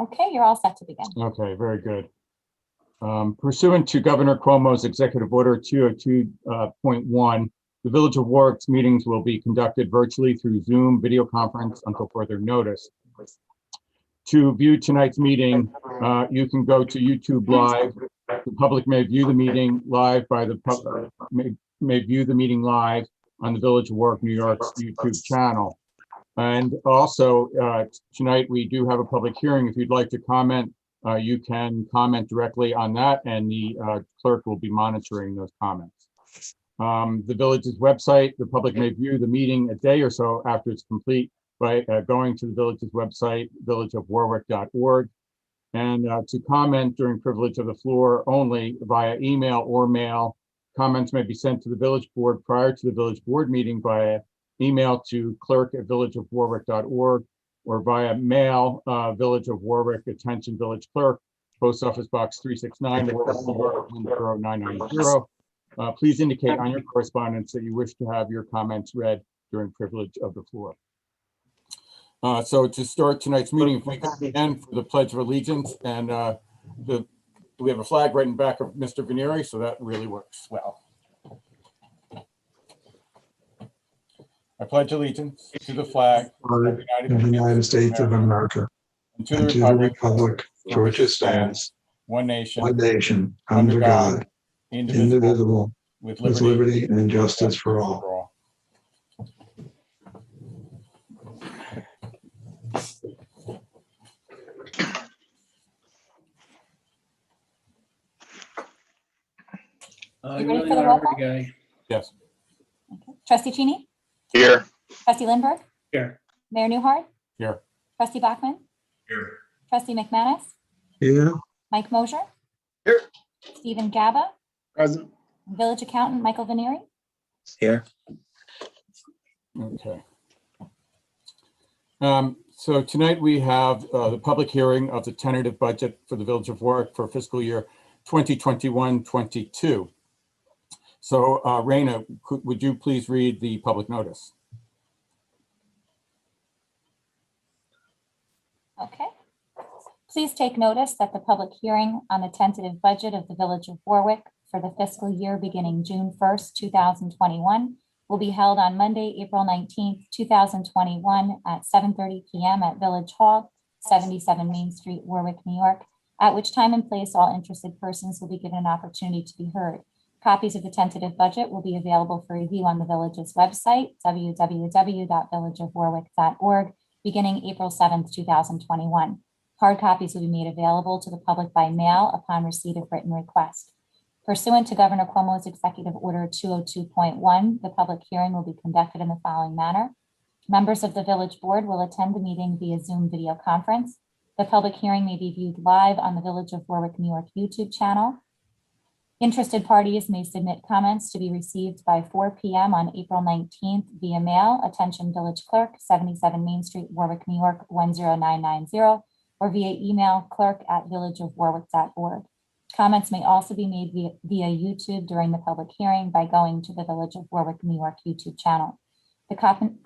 Okay, you're all set to begin. Okay, very good. Pursuant to Governor Cuomo's Executive Order 202.1, the Village of Warwick's meetings will be conducted virtually through Zoom video conference until further notice. To view tonight's meeting, you can go to YouTube Live. The public may view the meeting live may view the meeting live on the Village of Warwick, New York's YouTube channel. And also, tonight we do have a public hearing. If you'd like to comment, you can comment directly on that, and the clerk will be monitoring those comments. The village's website, the public may view the meeting a day or so after it's complete by going to the village's website, villageofwarwick.org. And to comment during privilege of the floor only via email or mail, comments may be sent to the village board prior to the village board meeting via email to clerk@villageofwarwick.org or via mail, Village of Warwick, attention Village Clerk, Post Office Box 369, Warwick, New York 10990. Please indicate on your correspondence that you wish to have your comments read during privilege of the floor. So to start tonight's meeting, if we could begin for the Pledge of Allegiance, and we have a flag right in back of Mr. Venieri, so that really works well. I pledge allegiance to the flag of the United States of America, and to the republic for which it stands, one nation, under God, indivisible, indivisible, with with liberty and justice for all. You ready for the roll call? Yes. Okay. Trustee Cheney? Here. Trustee Lindbergh? Here. Mayor Newhart? Here. Trustee Bachman? Here. Trustee McManus? Here, Mike Mosier? Here. Stephen Gaba? Present. Village Accountant Michael Venieri? Here. Okay. So tonight we have the public hearing of the tentative budget for the Village of Warwick for fiscal year 2021-22. So Raina, would you please read the public notice? Okay. Please take notice that the public hearing on the tentative budget of the Village of Warwick for the fiscal year beginning June 1st, 2021 will be held on Monday, April 19th, 2021 at 7:30 p.m. at Village Hall, 77 Main Street, Warwick, New York, at which time and place all interested persons will be given an opportunity to be heard. Copies of the tentative budget will be available for review on the village's website, www.villageofwarwick.org, beginning April 7th, 2021. Hard copies will be made available to the public by mail upon receipt of written request. Pursuant to Governor Cuomo's Executive Order 202.1, the public hearing will be conducted in the following manner. Members of the village board will attend the meeting via Zoom video conference. The public hearing may be viewed live on the Village of Warwick, New York YouTube channel. Interested parties may submit comments to be received by 4 p.m. on April 19th via mail, attention Village Clerk, 77 Main Street, Warwick, New York 10990, or via email clerk@villageofwarwick.org. Comments may also be made via YouTube during the public hearing by going to the Village of Warwick, New York YouTube channel. The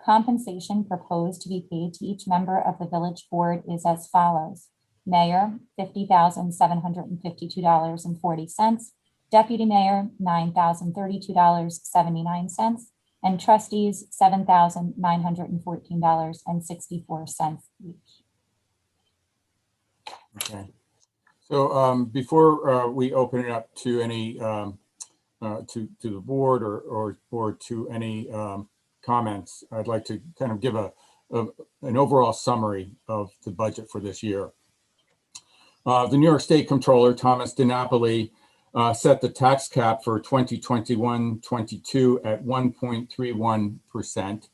compensation proposed to be paid to each member of the village board is as follows. Mayor, $50,752.40. Deputy Mayor, $9,032.79. And trustees, $7,914.64 each. Okay. So before we open it up to any to the board or to any comments, I'd like to kind of give an overall summary of the budget for this year. The New York State Comptroller, Thomas DiNapoli, set the tax cap for 2021-22 at 1.31%.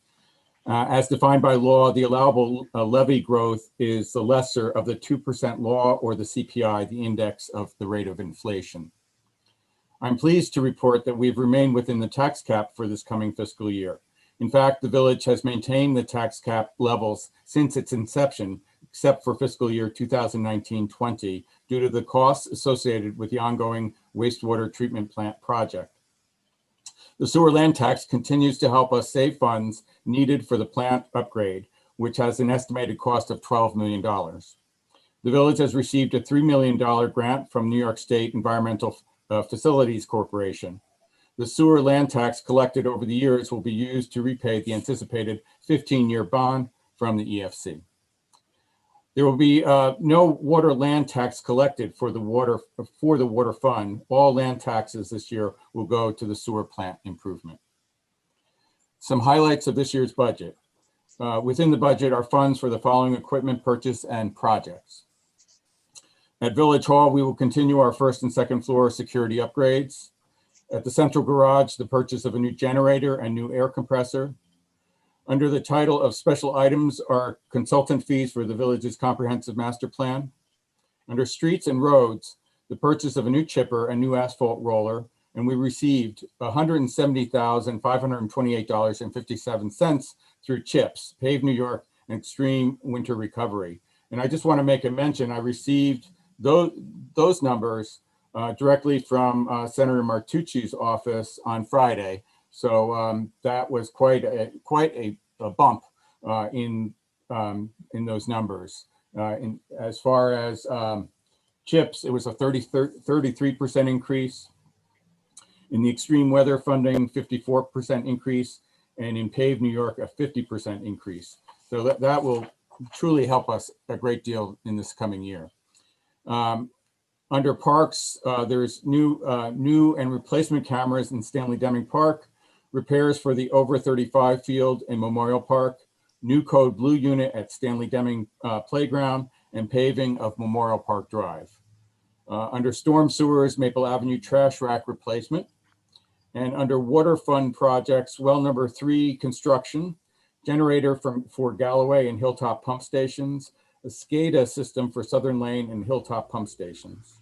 As defined by law, the allowable levy growth is the lesser of the 2% law or the CPI, the index of the rate of inflation. I'm pleased to report that we've remained within the tax cap for this coming fiscal year. In fact, the village has maintained the tax cap levels since its inception, except for fiscal year 2019-20, due to the costs associated with the ongoing wastewater treatment plant project. The sewer land tax continues to help us save funds needed for the plant upgrade, which has an estimated cost of $12 million. The village has received a $3 million grant from New York State Environmental Facilities Corporation. The sewer land tax collected over the years will be used to repay the anticipated 15-year bond from the EFC. There will be no water land tax collected for the water fund. All land taxes this year will go to the sewer plant improvement. Some highlights of this year's budget. Within the budget are funds for the following equipment purchase and projects. At Village Hall, we will continue our first and second floor security upgrades. At the central garage, the purchase of a new generator and new air compressor. Under the title of special items are consultant fees for the village's comprehensive master plan. Under streets and roads, the purchase of a new chipper and new asphalt roller, and we received $170,528.57 through CHIPS, Pave New York, and Extreme Winter Recovery. And I just want to make a mention, I received those numbers directly from Senator Martucci's office on Friday. So that was quite a bump in those numbers. As far as CHIPS, it was a 33% increase. In the extreme weather funding, 54% increase, and in Pave New York, a 50% increase. So that will truly help us a great deal in this coming year. Under parks, there's new and replacement cameras in Stanley Deming Park, repairs for the over 35 field in Memorial Park, new code blue unit at Stanley Deming Playground, and paving of Memorial Park Drive. Under storm sewers, Maple Avenue trash rack replacement. And under water fund projects, well number 3 construction, generator for Galloway and Hilltop pump stations, a SCADA system for Southern Lane and Hilltop pump stations.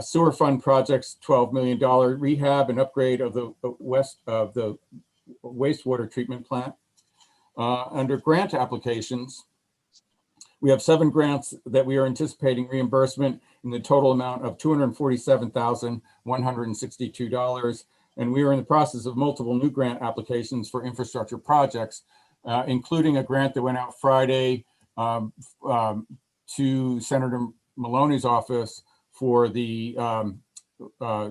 Sewer fund projects, $12 million rehab and upgrade of the wastewater treatment plant. Under grant applications, we have 7 grants that we are anticipating reimbursement in the total amount of $247,162. And we are in the process of multiple new grant applications for infrastructure projects, including a grant that went out Friday to Senator Maloney's office for the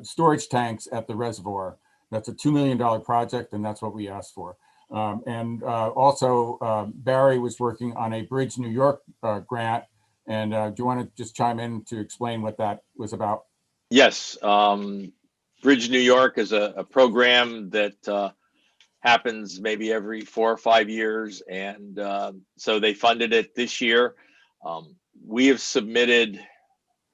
storage tanks at the reservoir. That's a $2 million project, and that's what we asked for. Also, Barry was working on a Bridge New York grant. And do you want to just chime in to explain what that was about? Yes. Bridge New York is a program that happens maybe every 4 or 5 years. And so they funded it this year.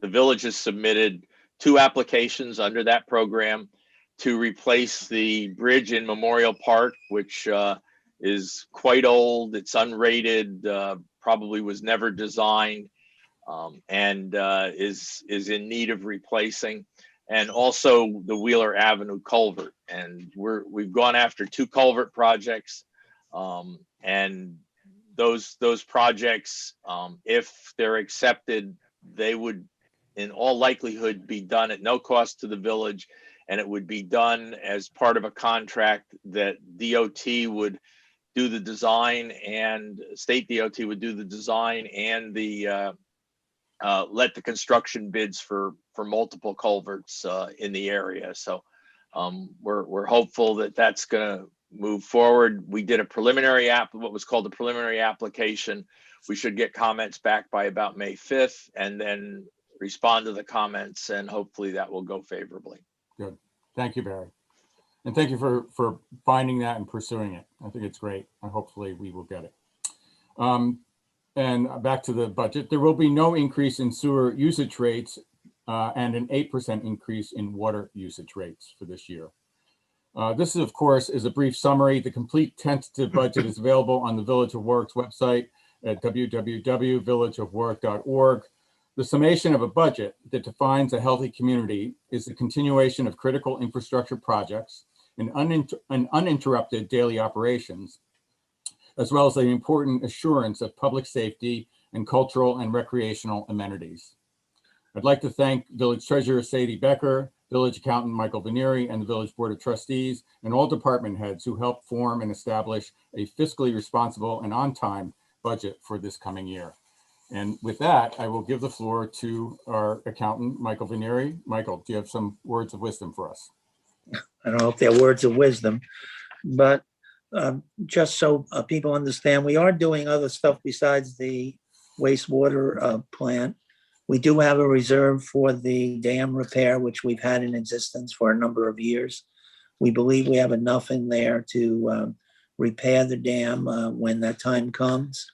The village has submitted 2 applications under that program to replace the bridge in Memorial Park, which is quite old. It's unrated, probably was never designed, and is in need of replacing. And also the Wheeler Avenue culvert. And we've gone after 2 culvert projects, and those projects, if they're accepted, they would in all likelihood be done at no cost to the village, and it would be done as part of a contract that DOT would do the design, and state DOT would do the design and the let the construction bids for multiple culverts in the area. So we're hopeful that that's going to move forward. We did what was called a preliminary application. We should get comments back by about May 5th, and then respond to the comments, and hopefully that will go favorably. Good. Thank you, Barry. And thank you for finding that and pursuing it. I think it's great. And hopefully we will get it. And back to the budget, there will be no increase in sewer usage rates and an 8% increase in water usage rates for this year. This, of course, is a brief summary. The complete tentative budget is available on the Village of Warwick's website at www.villageofwarwick.org. The summation of a budget that defines a healthy community is the continuation of critical infrastructure projects and uninterrupted daily operations, as well as the important assurance of public safety and cultural and recreational amenities. I'd like to thank Village Treasurer Sadie Becker, Village Accountant Michael Vanieri, and the Village Board of Trustees, and all department heads who helped form and establish a fiscally responsible and on-time budget for this coming year. And with that, I will give the floor to our accountant, Michael Venieri. Michael, do you have some words of wisdom for us? I don't know if they're words of wisdom, but just so people understand, we are doing other stuff besides the wastewater plant. We do have a reserve for the dam repair, which we've had in existence for a number of years. We believe we have enough in there to repair the dam when that time comes.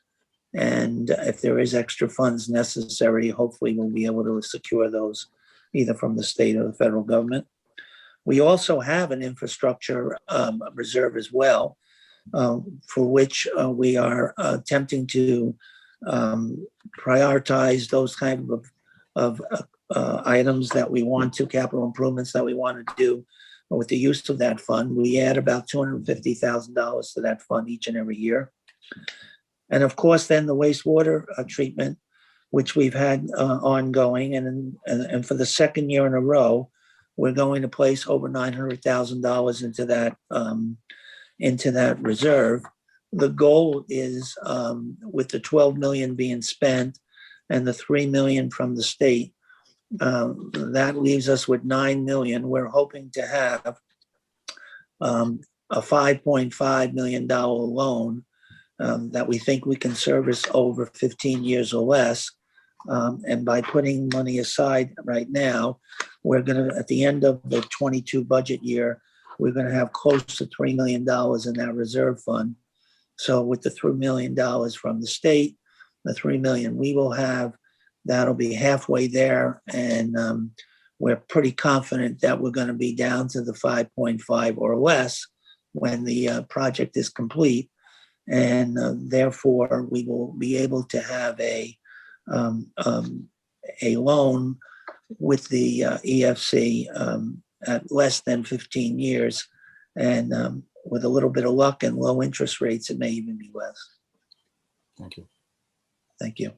And if there is extra funds necessary, hopefully we'll be able to secure those either from the state or the federal government. We also have an infrastructure reserve as well, for which we are attempting to prioritize those kind of items that we want to, capital improvements that we want to do with the use of that fund. We add about $250,000 to that fund each and every year. And of course, then the wastewater treatment, which we've had ongoing, and for the second year in a row, we're going to place over $900,000 into that reserve. The goal is, with the 12 million being spent and the 3 million from the state, that leaves us with 9 million. We're hoping to have a $5.5 million loan that we think we can service over 15 years or less. And by putting money aside right now, we're going to, at the end of the 22 budget year, we're going to have close to $3 million in that reserve fund. So with the $3 million from the state, the 3 million we will have, that'll be halfway there. And we're pretty confident that we're going to be down to the 5.5 or less when the project is complete. And therefore, we will be able to have a loan with the EFC at less than 15 years. And with a little bit of luck and low interest rates, it may even be less. Thank you. Thank you.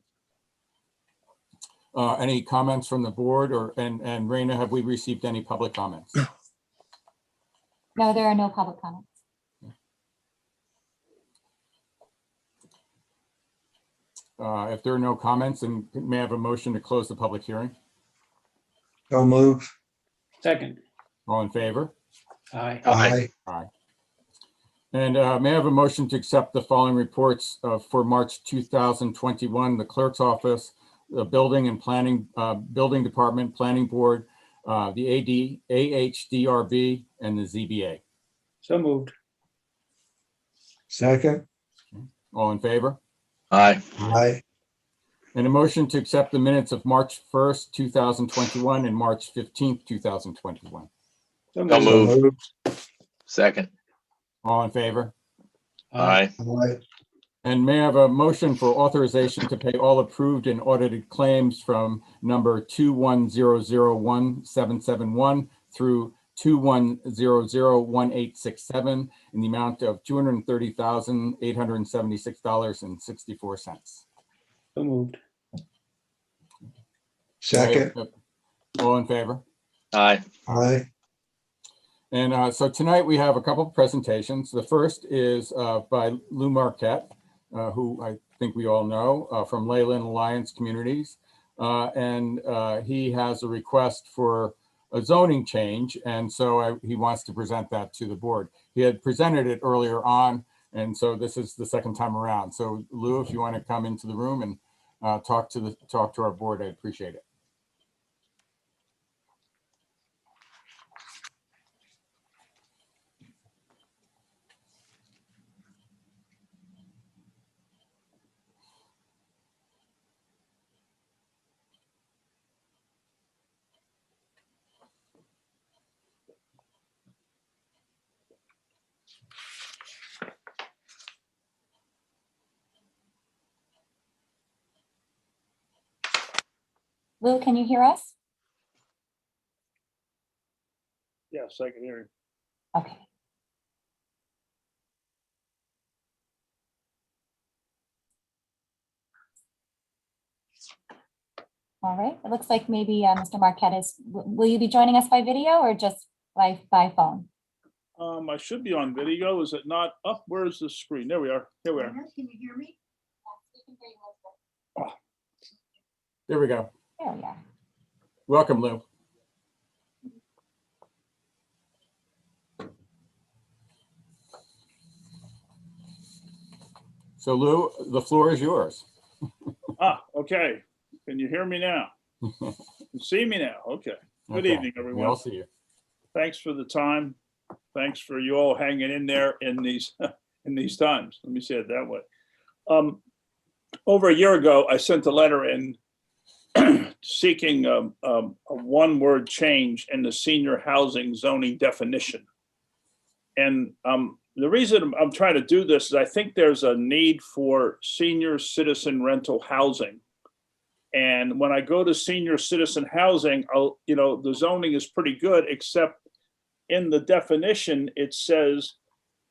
Any comments from the board and Raina, have we received any public comments? No, there are no public comments. If there are no comments, then may I have a motion to close the public hearing? So move. Second. All in favor? Aye. Aye. Aye. And may I have a motion to accept the following reports for March 2021, the clerk's office, the building and planning, building department, planning board, the AHDRB, and the ZBA. So moved. Second. All in favor? Aye. Aye. And a motion to accept the minutes of March 1st, 2021 and March 15th, 2021. So So moved. moved. Second. All in favor? Aye. Aye. And may I have a motion for authorization to pay all approved and audited claims from number 210017771 through 210011867 in the amount of $230,876.64. So moved. Second. All in favor? Aye. Aye. And so tonight we have a couple of presentations. The first is by Lou Marquette, who I think we all know from Leyland Alliance Communities. And he has a request for a zoning change. And so he wants to present that to the board. He had presented it earlier on. And so this is the second time around. So Lou, if you want to come into the room and talk to our board, I appreciate it. Lou, can you hear us? Yes, I can hear you. Okay. All right, it looks like maybe Mr. Marquette is, will you be joining us by video or just by phone? I should be on video. Is it not up? Where's the screen? There we are. Here we are. Can you hear me? There we go. There we are. Welcome, Lou. So Lou, the floor is yours. Okay. Can you hear me now? You see me now? Okay. Good Okay, evening, We all everyone. see you. Thanks for the time. Thanks for you all hanging in there in these, in these times. Let me say it that way. Over a year ago, I sent a letter in seeking a one-word change in the senior housing zoning definition. And the reason I'm trying to do this is I think there's a need for senior citizen rental housing. And when I go to senior citizen housing, the zoning is pretty good, except in the definition, it says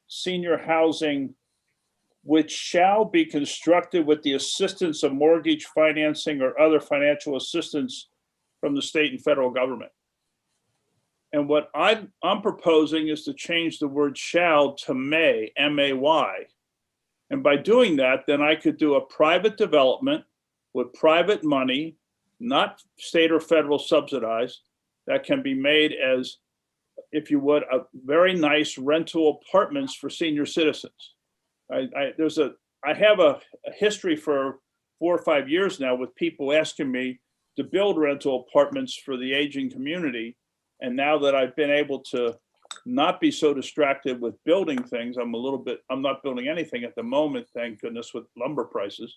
senior housing which shall be constructed with the assistance of mortgage financing or other financial assistance from the state and federal government. And what I'm proposing is to change the word shall to may, M-A-Y. And by doing that, then I could do a private development with private money, not state or federal subsidized, that can be made as, if you would, a very nice rental apartments for senior citizens. I have a history for 4 or 5 years now with people asking me to build rental apartments for the aging community. And now that I've been able to not be so distracted with building things, I'm not building anything at the moment, thank goodness, with lumber prices.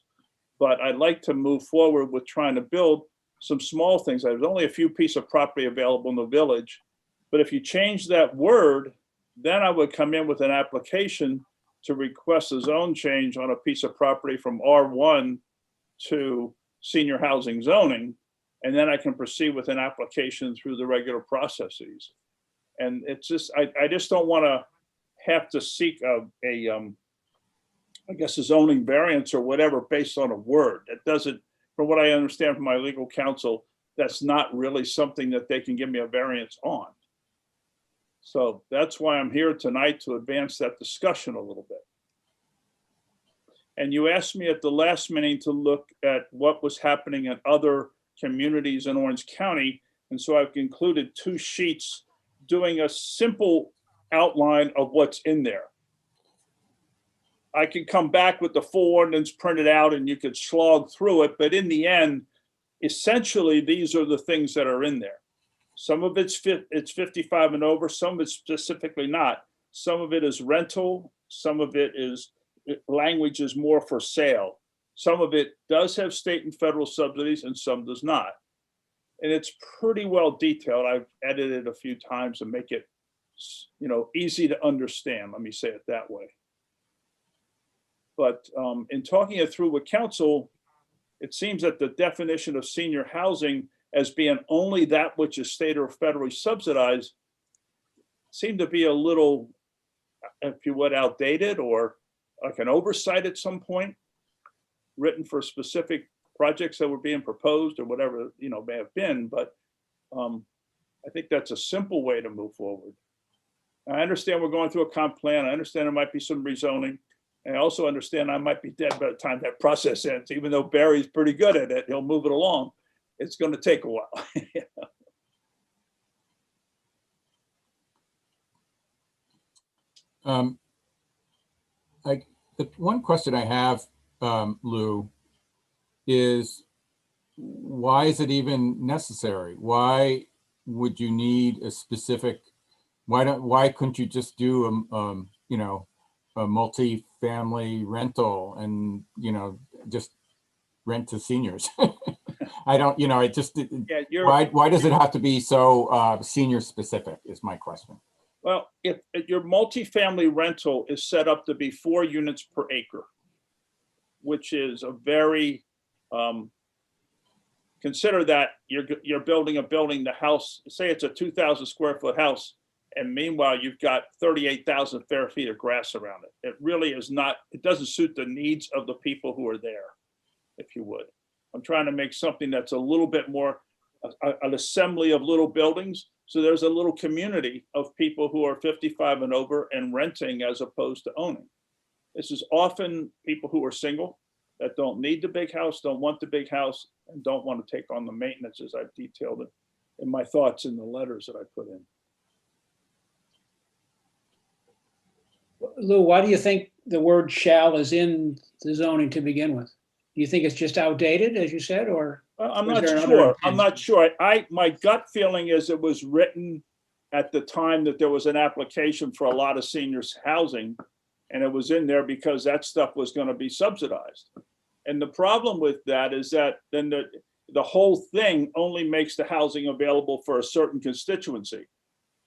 But I'd like to move forward with trying to build some small things. There's only a few pieces of property available in the village. But if you change that word, then I would come in with an application to request a zone change on a piece of property from R1 to senior housing zoning. And then I can proceed with an application through the regular processes. And it's just, I just don't want to have to seek I guess a zoning variance or whatever based on a word. It doesn't, from what I understand from my legal counsel, that's not really something that they can give me a variance on. So that's why I'm here tonight, to advance that discussion a little bit. And you asked me at the last meeting to look at what was happening in other communities in Orange County. And so I've included 2 sheets doing a simple outline of what's in there. I could come back with the full ordinance printed out and you could slog through it. But in the end, essentially, these are the things that are in there. Some of it's 55 and over, some of it's specifically not. Some of it is rental, some of it is language is more for sale. Some of it does have state and federal subsidies and some does not. And it's pretty well detailed. I've edited a few times to make it, easy to understand. Let me say it that way. But in talking it through with council, it seems that the definition of senior housing as being only that which is state or federally subsidized seemed to be a little, if you would, outdated or like an oversight at some point, written for specific projects that were being proposed or whatever, may have been. But I think that's a simple way to move forward. I understand we're going through a comp plan. I understand there might be some rezoning. I also understand I might be dead by the time that process ends, even though Barry's pretty good at it. He'll move it along. It's going to take a while. The one question I have, Lou, is why is it even necessary? Why would you need a specific? Why couldn't you just do a multi-family rental and just rent to seniors? I don't, it just, why does it have to be so senior specific is my question. Well, if your multifamily rental is set up to be 4 units per acre, which is a very, consider that you're building a building, the house, say it's a 2,000 square foot house, and meanwhile, you've got 38,000 fair feet of grass around it. It really is not, it doesn't suit the needs of the people who are there, if you would. I'm trying to make something that's a little bit more an assembly of little buildings. So there's a little community of people who are 55 and over and renting as opposed to owning. This is often people who are single, that don't need the big house, don't want the big house, and don't want to take on the maintenance as I've detailed it in my thoughts in the letters that I put in. Lou, why do you think the word shall is in the zoning to begin with? Do you think it's just outdated, as you said, or? I'm Was not there another sure. I'm intent? not sure. My gut feeling is it was written at the time that there was an application for a lot of seniors housing. And it was in there because that stuff was going to be subsidized. And the problem with that is that then the whole thing only makes the housing available for a certain constituency.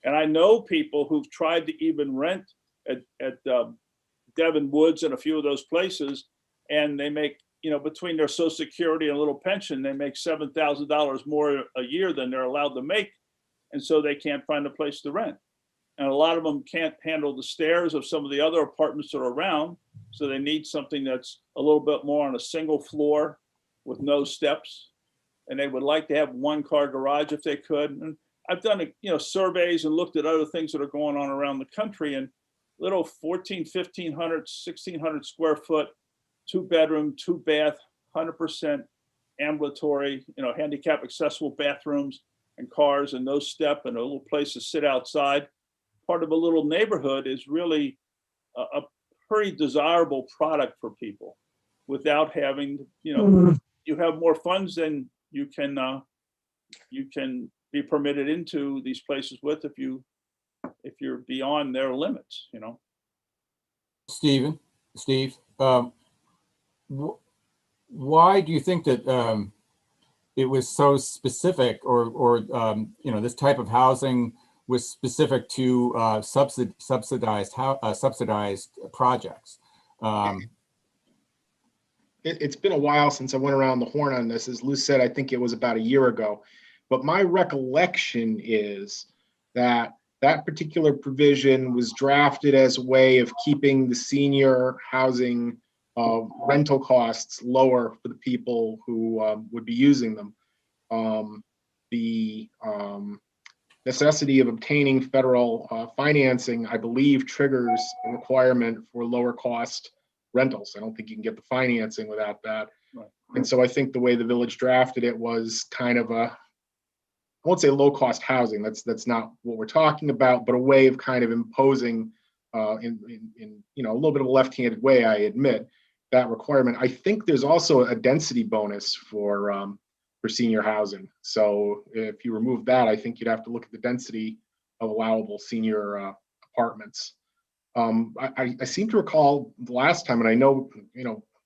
And I know people who've tried to even rent at Devon Woods and a few of those places, and they make, between their Social Security and a little pension, they make $7,000 more a year than they're allowed to make. And so they can't find a place to rent. And a lot of them can't handle the stairs of some of the other apartments that are around. So they need something that's a little bit more on a single floor with no steps. And they would like to have one car garage if they could. And I've done, surveys and looked at other things that are going on around the country, and little 1,1500, 1,600 square foot, 2-bedroom, 2-bath, 100% ambulatory, handicap accessible bathrooms and cars and no step and a little place to sit outside. Part of a little neighborhood is really a pretty desirable product for people without having, you have more funds than you can be permitted into these places with if you're beyond their limits, Steve, why do you think that it was so specific, or this type of housing was specific to subsidized projects? It's been a while since I went around the horn on this. As Lou said, I think it was about a year ago. But my recollection is that that particular provision was drafted as a way of keeping the senior housing rental costs lower for the people who would be using them. The necessity of obtaining federal financing, I believe, triggers a requirement for lower cost rentals. I don't think you can get the financing without that. Right. And so I think the way the village drafted it was kind of I won't say low cost housing. That's not what we're talking about, but a way of kind of imposing in a little bit of a left-handed way, I admit, that requirement. I think there's also a density bonus for senior housing. So if you remove that, I think you'd have to look at the density of allowable senior apartments. I seem to recall the last time, and I know,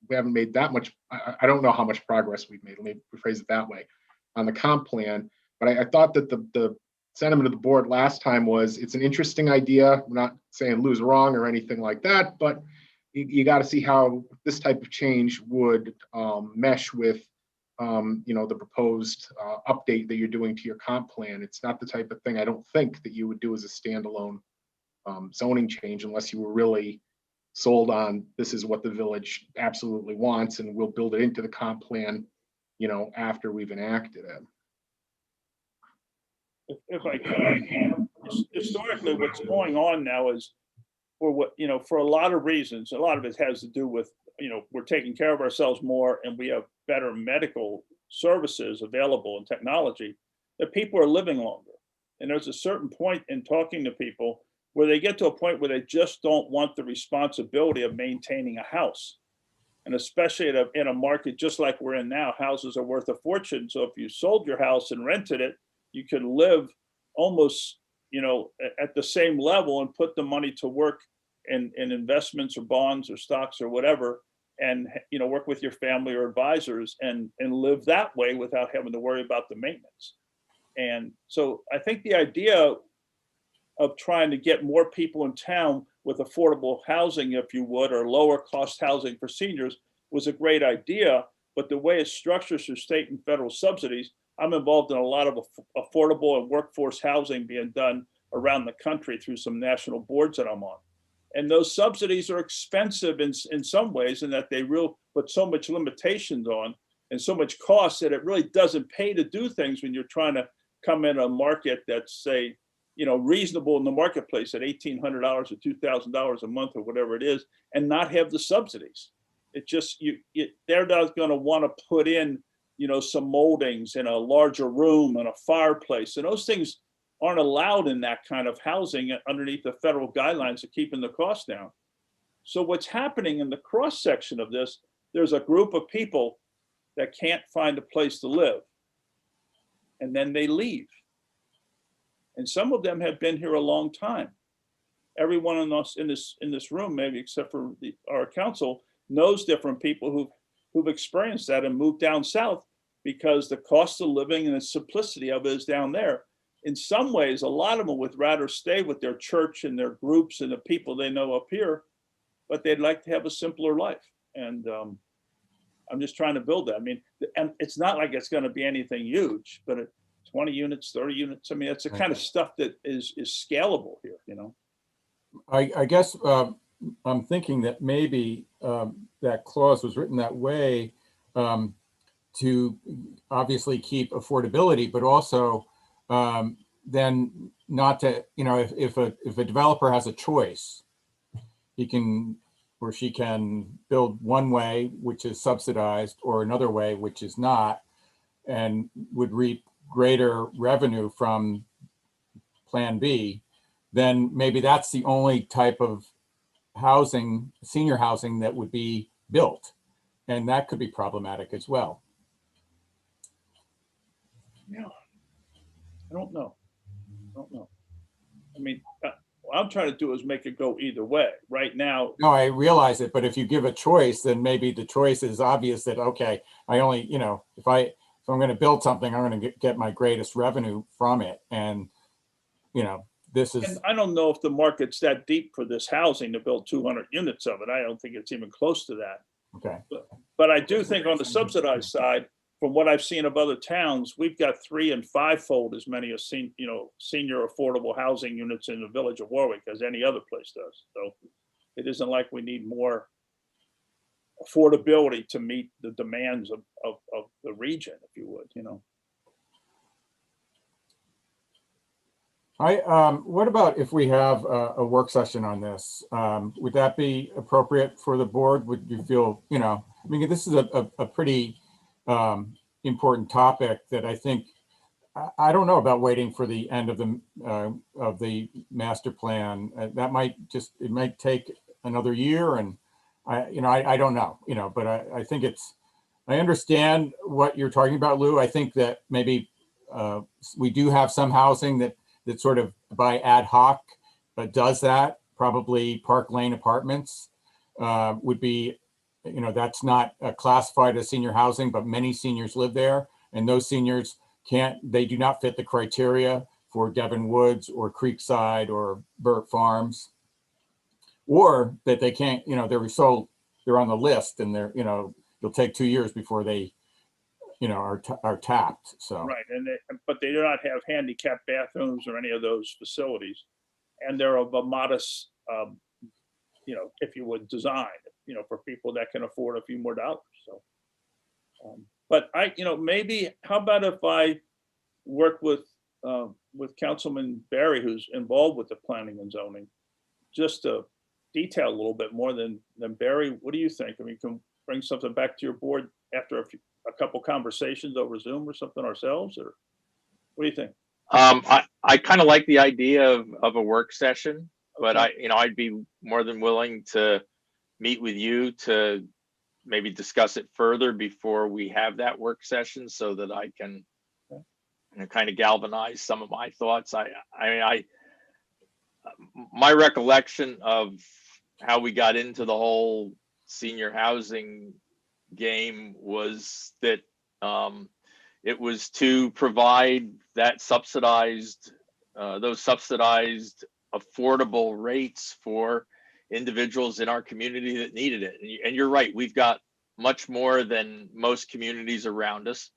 we haven't made that much, I don't know how much progress we've made, let me rephrase it that way, on the comp plan, but I thought that the sentiment of the board last time was, it's an interesting idea. I'm not saying Lou's wrong or anything like that, but you got to see how this type of change would mesh with the proposed update that you're doing to your comp plan. It's not the type of thing, I don't think, that you would do as a standalone zoning change unless you were really sold on this is what the village absolutely wants, and we'll build it into the comp plan, after we've enacted it. If I can, historically, what's going on now is, for a lot of reasons, a lot of it has to do with, we're taking care of ourselves more and we have better medical services available and technology, that people are living longer. And there's a certain point in talking to people where they get to a point where they just don't want the responsibility of maintaining a house. And especially in a market just like we're in now, houses are worth a fortune. So if you sold your house and rented it, you could live almost, at the same level and put the money to work in investments or bonds or stocks or whatever, and work with your family or advisors and live that way without having to worry about the maintenance. And so I think the idea of trying to get more people in town with affordable housing, if you would, or lower cost housing for seniors was a great idea. But the way it's structured through state and federal subsidies, I'm involved in a lot of affordable and workforce housing being done around the country through some national boards that I'm on. And those subsidies are expensive in some ways, in that they put so much limitations on and so much cost that it really doesn't pay to do things when you're trying to come in a market that's, say, reasonable in the marketplace at $1,800 or $2,000 a month or whatever it is, and not have the subsidies. It just, they're not gonna wanna put in, some moldings in a larger room and a fireplace, and those things aren't allowed in that kind of housing underneath the federal guidelines of keeping the cost down. So what's happening in the cross section of this, there's a group of people that can't find a place to live. And then they leave. And some of them have been here a long time. Everyone in this room, maybe except for our council, knows different people who've experienced that and moved down south because the cost of living and the simplicity of it is down there. In some ways, a lot of them would rather stay with their church and their groups and the people they know up here, but they'd like to have a simpler life. And I'm just trying to build that. I mean, and it's not like it's going to be anything huge, but 20 units, 30 units. I mean, it's the kind of stuff that is scalable here, I guess I'm thinking that maybe that clause was written that way to obviously keep affordability, but also then not to, if a developer has a choice, he can or she can build one way, which is subsidized, or another way, which is not, and would reap greater revenue from Plan B, then maybe that's the only type of housing, senior housing, that would be built. And that could be problematic as well. Yeah. I don't know. I mean, what I'm trying to do is make it go either way. Right now, No, I realize it, but if you give a choice, then maybe the choice is obvious that, okay, I only, if I'm going to build something, I'm going to get my greatest revenue from it. And, this is. and I don't know if the market's that deep for this housing to build 200 units of it. I don't think it's even close to that. Okay. But I do think on the subsidized side, from what I've seen of other towns, we've got 3- and 5-fold as many as senior affordable housing units in the village of Warwick as any other place does. So it isn't like we need more affordability to meet the demands of the region, if you would, What about if we have a work session on this? Would that be appropriate for the board? Would you feel, I mean, this is a pretty important topic that I think, I don't know about waiting for the end of the master plan. That might it might take another year, and I don't know, but I think I understand what you're talking about, Lou. I think that maybe we do have some housing that sort of by ad hoc does that. Probably Park Lane Apartments would be, that's not classified as senior housing, but many seniors live there, and those seniors they do not fit the criteria for Devon Woods or Creekside or Burt Farms, or that they can't, they're on the list, and it'll take 2 years before they, are tapped. So right. But they do not have handicapped bathrooms or any of those facilities, and they're of a modest, if you would, design, for people that can afford a few more dollars. So, but maybe how about if I work with Councilman Barry, who's involved with the planning and zoning, just to detail a little bit more than Barry. What do you think? I mean, can bring something back to your board after a couple conversations over Zoom or something ourselves, or what do you think? I kind of like the idea of a work session, but I'd be more than willing to meet with you to maybe discuss it further before we have that work session, so that I can kind of galvanize some of my thoughts. My recollection of how we got into the whole senior housing game was that it was to provide that those subsidized affordable rates for individuals in our community that needed it. And you're right, we've got much more than most communities around us,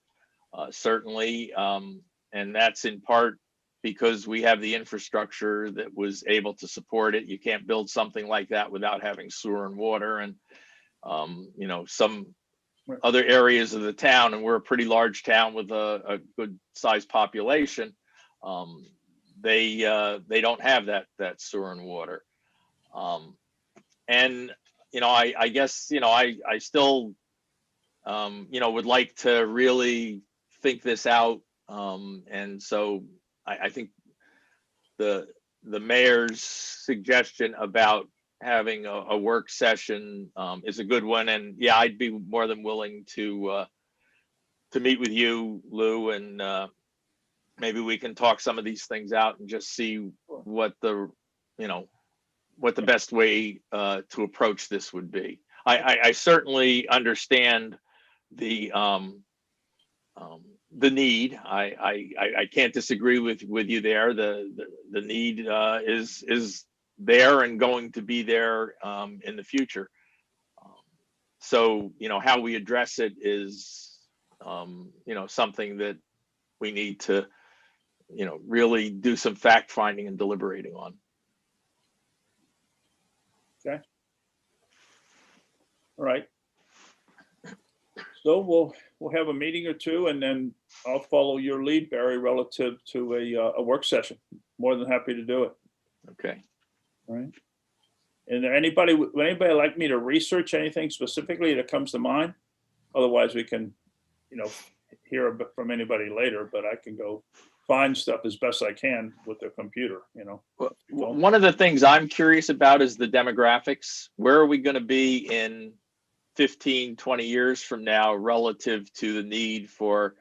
certainly. And that's in part because we have the infrastructure that was able to support it. You can't build something like that without having sewer and water, and some other areas of the town, and we're a pretty large town with a good sized population. They don't have that sewer and water. And I guess, I still, would like to really think this out. And so I think the mayor's suggestion about having a work session is a good one. And yeah, I'd be more than willing to meet with you, Lou, and maybe we can talk some of these things out and just see what the best way to approach this would be. I certainly understand the need. I can't disagree with you there. The need is there and going to be there in the future. So how we address it is something that we need to really do some fact finding and deliberating on. Okay. All right. So we'll have a meeting or two, and then I'll follow your lead, Barry, relative to a work session. More than happy to do it. Okay. All right. And would anybody like me to research anything specifically that comes to mind? Otherwise, we can, hear a bit from anybody later, but I can go find stuff as best I can with the computer, Well, one of the things I'm curious about is the demographics. Where are we going to be in 15, 20 years from now relative to the need for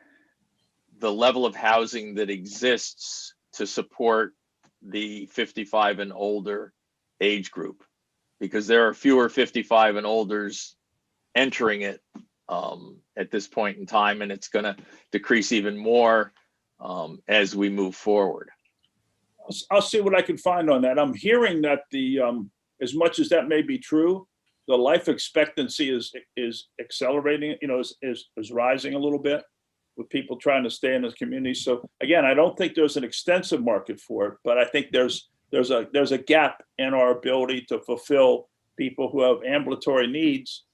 the level of housing that exists to support the 55 and older age group? Because there are fewer 55 and olders entering it at this point in time, and it's going to decrease even more as we move forward. I'll see what I can find on that. I'm hearing that as much as that may be true, the life expectancy is accelerating, is rising a little bit with people trying to stay in this community. So again, I don't think there's an extensive market for it, but I think there's a gap in our ability to fulfill people who have ambulatory needs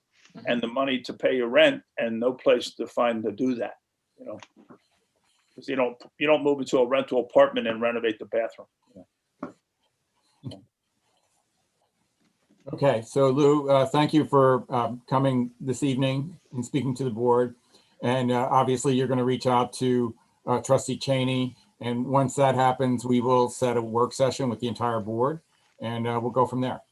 and the money to pay your rent and no place to find to do that, because you don't move into a rental apartment and renovate the bathroom. Okay, so Lou, thank you for coming this evening and speaking to the board. And obviously, you're going to reach out to Trustee Cheney. And once that happens, we will set a work session with the entire board, and we'll go from there.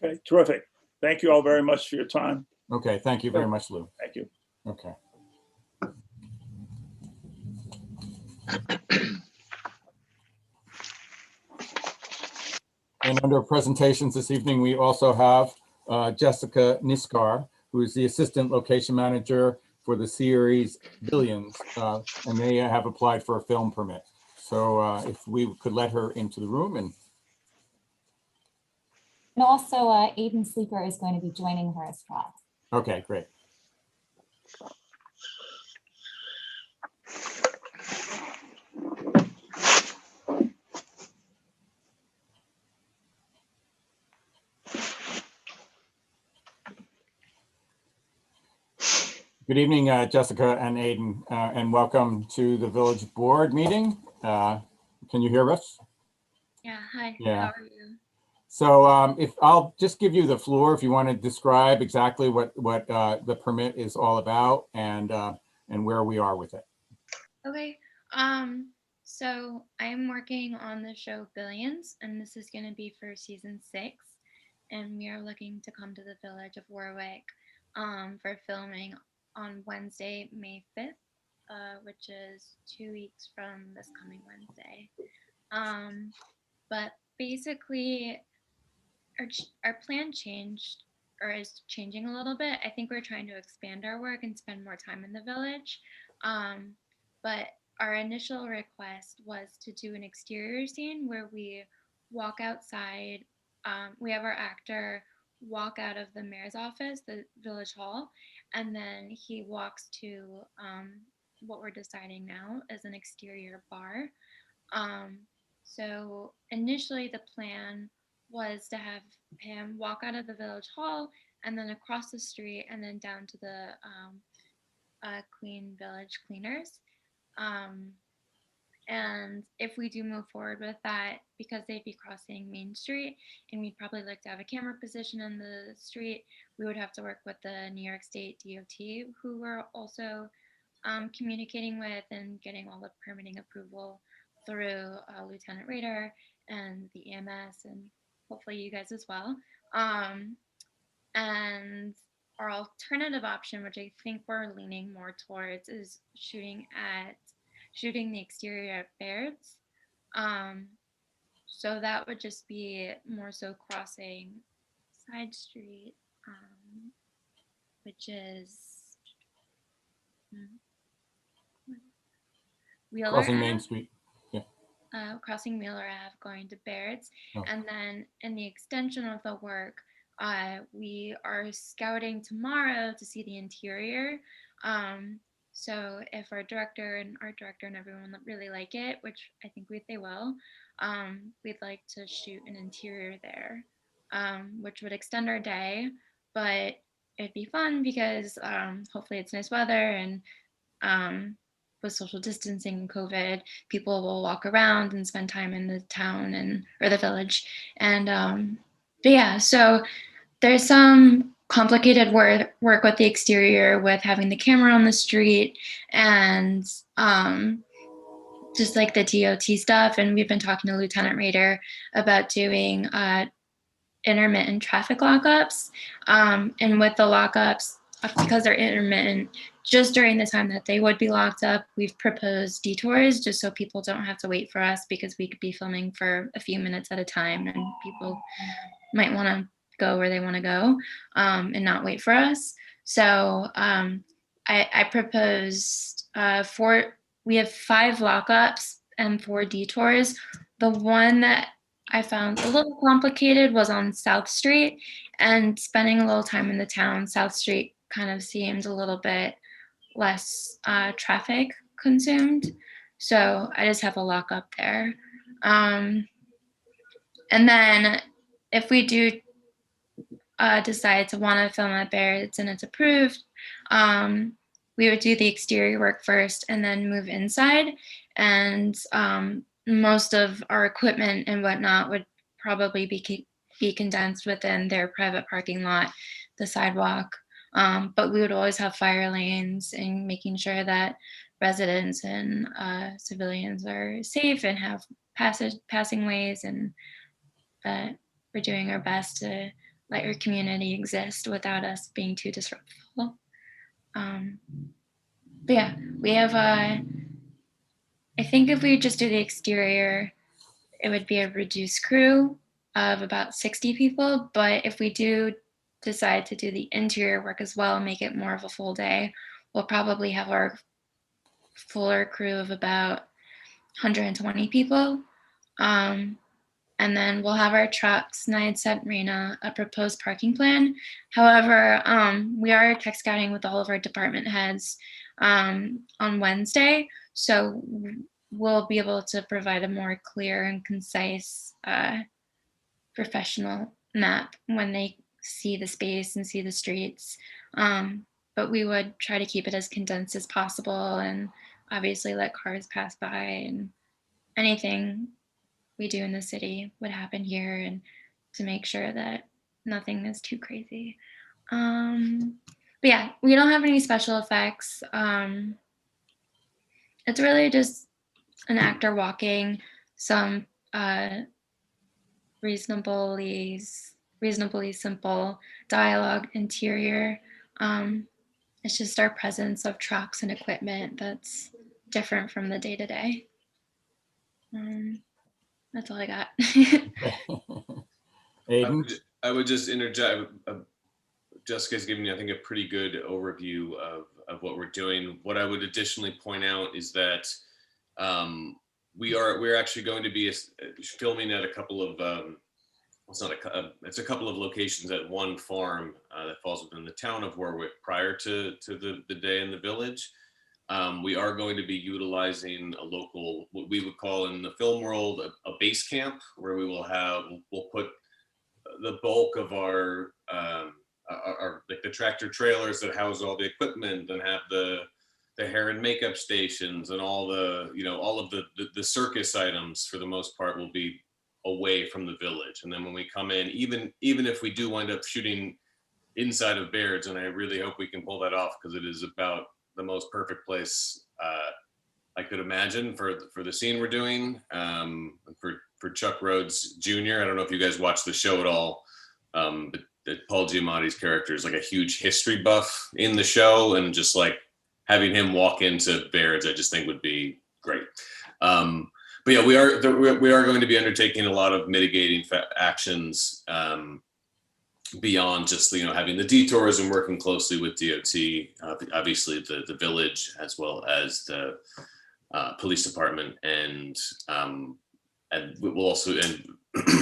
Okay, terrific. Thank you all very much for your time. Okay, thank you very much, Lou. Thank you. Okay. And under presentations this evening, we also have Jessica Niskar, who is the Assistant Location Manager for the series Billions, and they have applied for a film permit. So if we could let her into the room. And also Aiden Sleeper is going to be joining her as well. Okay, great. Good evening, Jessica and Aiden, and welcome to the Village Board meeting. Can you hear us? Yeah, hi, Yeah. how are you? So if I'll just give you the floor, if you want to describe exactly what the permit is all about and where we are with it. Okay, so I'm working on the show Billions, and this is going to be for season 6, and we are looking to come to the village of Warwick for filming on Wednesday, May 5th, which is 2 weeks from this coming Wednesday. But basically, our plan changed, or is changing a little bit. I think we're trying to expand our work and spend more time in the village. But our initial request was to do an exterior scene where we walk outside. We have our actor walk out of the mayor's office, the village hall, and then he walks to what we're deciding now is an exterior bar. So initially the plan was to have him walk out of the village hall and then across the street and then down to the Queen Village Cleaners. And if we do move forward with that, because they'd be crossing Main Street and we'd probably like to have a camera position in the street, we would have to work with the New York State DOT, who we're also communicating with and getting all the permitting approval through Lieutenant Rader and the EMS and hopefully you guys as well. And our alternative option, which I think we're leaning more towards, is shooting the exterior at Baird's. So that would just be more so crossing side street, which is Wheeler Crossing Main Ave, Street. crossing Wheeler Ave, going to Baird's. Oh. And then in the extension of the work, we are scouting tomorrow to see the interior. So if our director and everyone really like it, which I think they will, we'd like to shoot an interior there, which would extend our day, but it'd be fun because hopefully it's nice weather and with social distancing and COVID, people will walk around and spend time in the town or the village. And but yeah, so there's some complicated work with the exterior, with having the camera on the street and just like the DOT stuff. And we've been talking to Lieutenant Rader about doing intermittent traffic lockups. And with the lockups, because they're intermittent, just during the time that they would be locked up, we've proposed detours just so people don't have to wait for us, because we could be filming for a few minutes at a time and people might want to go where they want to go and not wait for us. So I proposed we have 5 lockups and 4 detours. The one that I found a little complicated was on South Street, and spending a little time in the town, South Street kind of seemed a little bit less traffic consumed. So I just have a lockup there. And then if we do decide to want to film at Baird's and it's approved, we would do the exterior work first and then move inside. And most of our equipment and whatnot would probably be condensed within their private parking lot, the sidewalk. But we would always have fire lanes and making sure that residents and civilians are safe and have passing ways, and that we're doing our best to let your community exist without us being too disruptful. But yeah, we have I think if we just do the exterior, it would be a reduced crew of about 60 people. But if we do decide to do the interior work as well, make it more of a full day, we'll probably have our fuller crew of about 120 people. And then we'll have our trucks, and I had sent Raina a proposed parking plan. However, we are tech scouting with all of our department heads on Wednesday. So we'll be able to provide a more clear and concise professional map when they see the space and see the streets. But we would try to keep it as condensed as possible, and obviously let cars pass by, and anything we do in the city would happen here, and to make sure that nothing is too crazy. But yeah, we don't have any special effects. It's really just an actor walking, some reasonably simple dialogue interior. It's just our presence of trucks and equipment that's different from the day-to-day. That's all I got. Aiden? I would just interject. Jessica's given you, I think, a pretty good overview of what we're doing. What I would additionally point out is that we're actually going to be filming at a couple of it's a couple of locations at one farm that falls within the town of Warwick prior to the day in the village. We are going to be utilizing a local, what we would call in the film world, a base camp, where we'll put the bulk of our like the tractor trailers that house all the equipment, and have the the hair and makeup stations and all the, all of the circus items for the most part will be away from the village. And then when we come in, even if we do wind up shooting inside of Baird's, and I really hope we can pull that off because it is about the most perfect place I could imagine for the scene we're doing, for Chuck Rhodes Jr. I don't know if you guys watch the show at all, but Paul Giamatti's character is like a huge history buff in the show, and just like having him walk into Baird's, I just think would be great. But yeah, we are going to be undertaking a lot of mitigating actions beyond just having the detours and working closely with DOT, obviously the village as well as the police department, and we'll also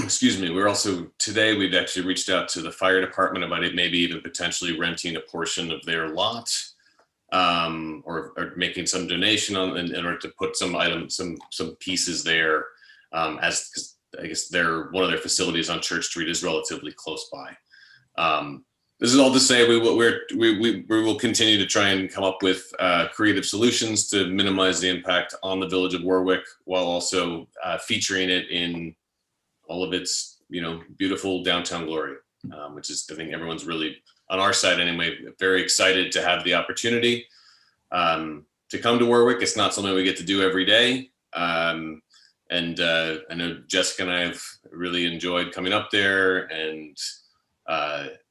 excuse me, we're also today we've actually reached out to the fire department about it maybe even potentially renting a portion of their lot, or making some donation in order to put some items, some pieces there, as I guess one of their facilities on Church Street is relatively close by. This is all to say we will continue to try and come up with creative solutions to minimize the impact on the village of Warwick, while also featuring it in all of its beautiful downtown glory, which is, I think everyone's really, on our side anyway, very excited to have the opportunity to come to Warwick. It's not something we get to do every day. And I know Jessica and I have really enjoyed coming up there and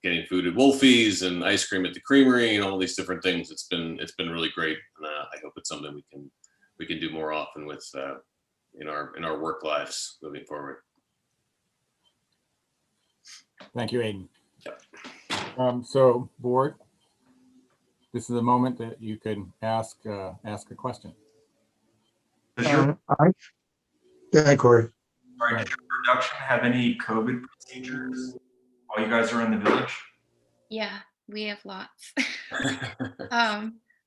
getting food at Wolfie's and ice cream at the Creamery and all these different things. It's been really great, and I hope it's something we can do more often with in our work lives moving forward. Thank you, Aiden. Yep. So board, this is the moment that you can ask a question. Does your, Go ahead, Corey. sorry, does your production have any COVID procedures while you guys are in the village? Yeah, we have lots.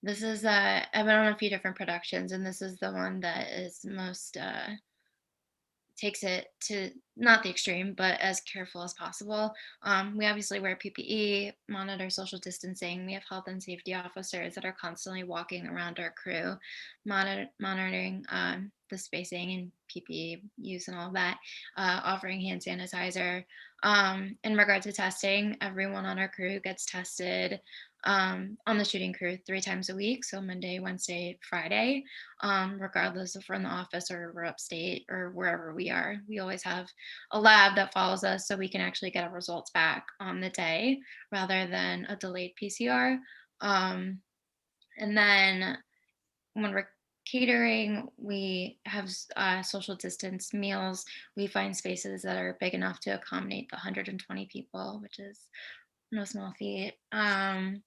This is I've been on a few different productions, and this is the one that is most takes it to not the extreme, but as careful as possible. We obviously wear PPE, monitor social distancing. We have health and safety officers that are constantly walking around our crew, monitoring the spacing and PPE use and all of that, offering hand sanitizer. In regard to testing, everyone on our crew gets tested on the shooting crew 3 times a week. So Monday, Wednesday, Friday, regardless if we're in the office or we're upstate or wherever we are. We always have a lab that follows us so we can actually get our results back on the day rather than a delayed PCR. And then when we're catering, we have social distance meals. We find spaces that are big enough to accommodate the 120 people, which is no small feat. Our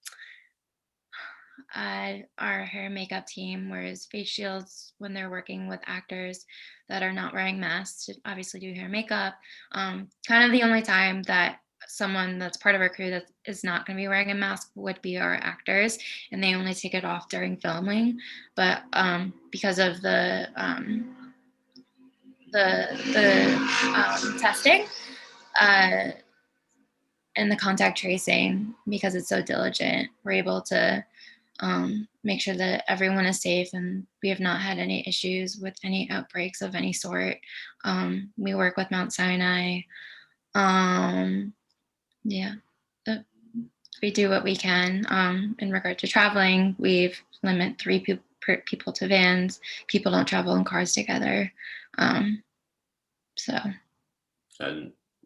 hair and makeup team wears face shields when they're working with actors that are not wearing masks to obviously do hair and makeup. Kind of the only time that someone that's part of our crew that is not going to be wearing a mask would be our actors, and they only take it off during filming. But because of the testing and the contact tracing, because it's so diligent, we're able to make sure that everyone is safe, and we have not had any issues with any outbreaks of any sort. We work with Mount Sinai. We do what we can. In regard to traveling, we've limit 3 people to vans. People don't travel in cars together. And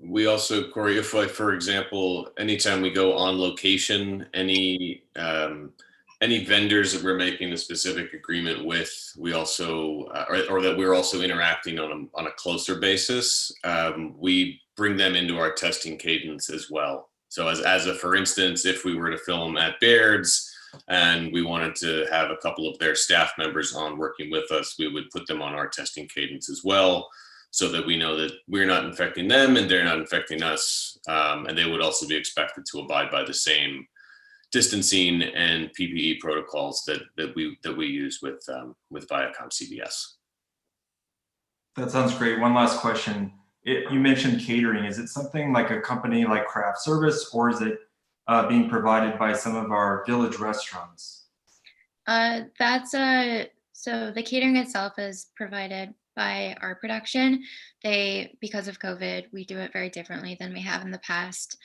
we also, Corey, if like, for example, anytime we go on location, any vendors that we're making a specific agreement with, we also, or that we're also interacting on a closer basis, we bring them into our testing cadence as well. So as a, for instance, if we were to film at Baird's and we wanted to have a couple of their staff members on working with us, we would put them on our testing cadence as well, so that we know that we're not infecting them and they're not infecting us. And they would also be expected to abide by the same distancing and PPE protocols that we use with Viacom CBS. That sounds great. One last question. You mentioned catering. Is it something like a company like Craft Service, or is it being provided by some of our village restaurants? So the catering itself is provided by our production. Because of COVID, we do it very differently than we have in the past,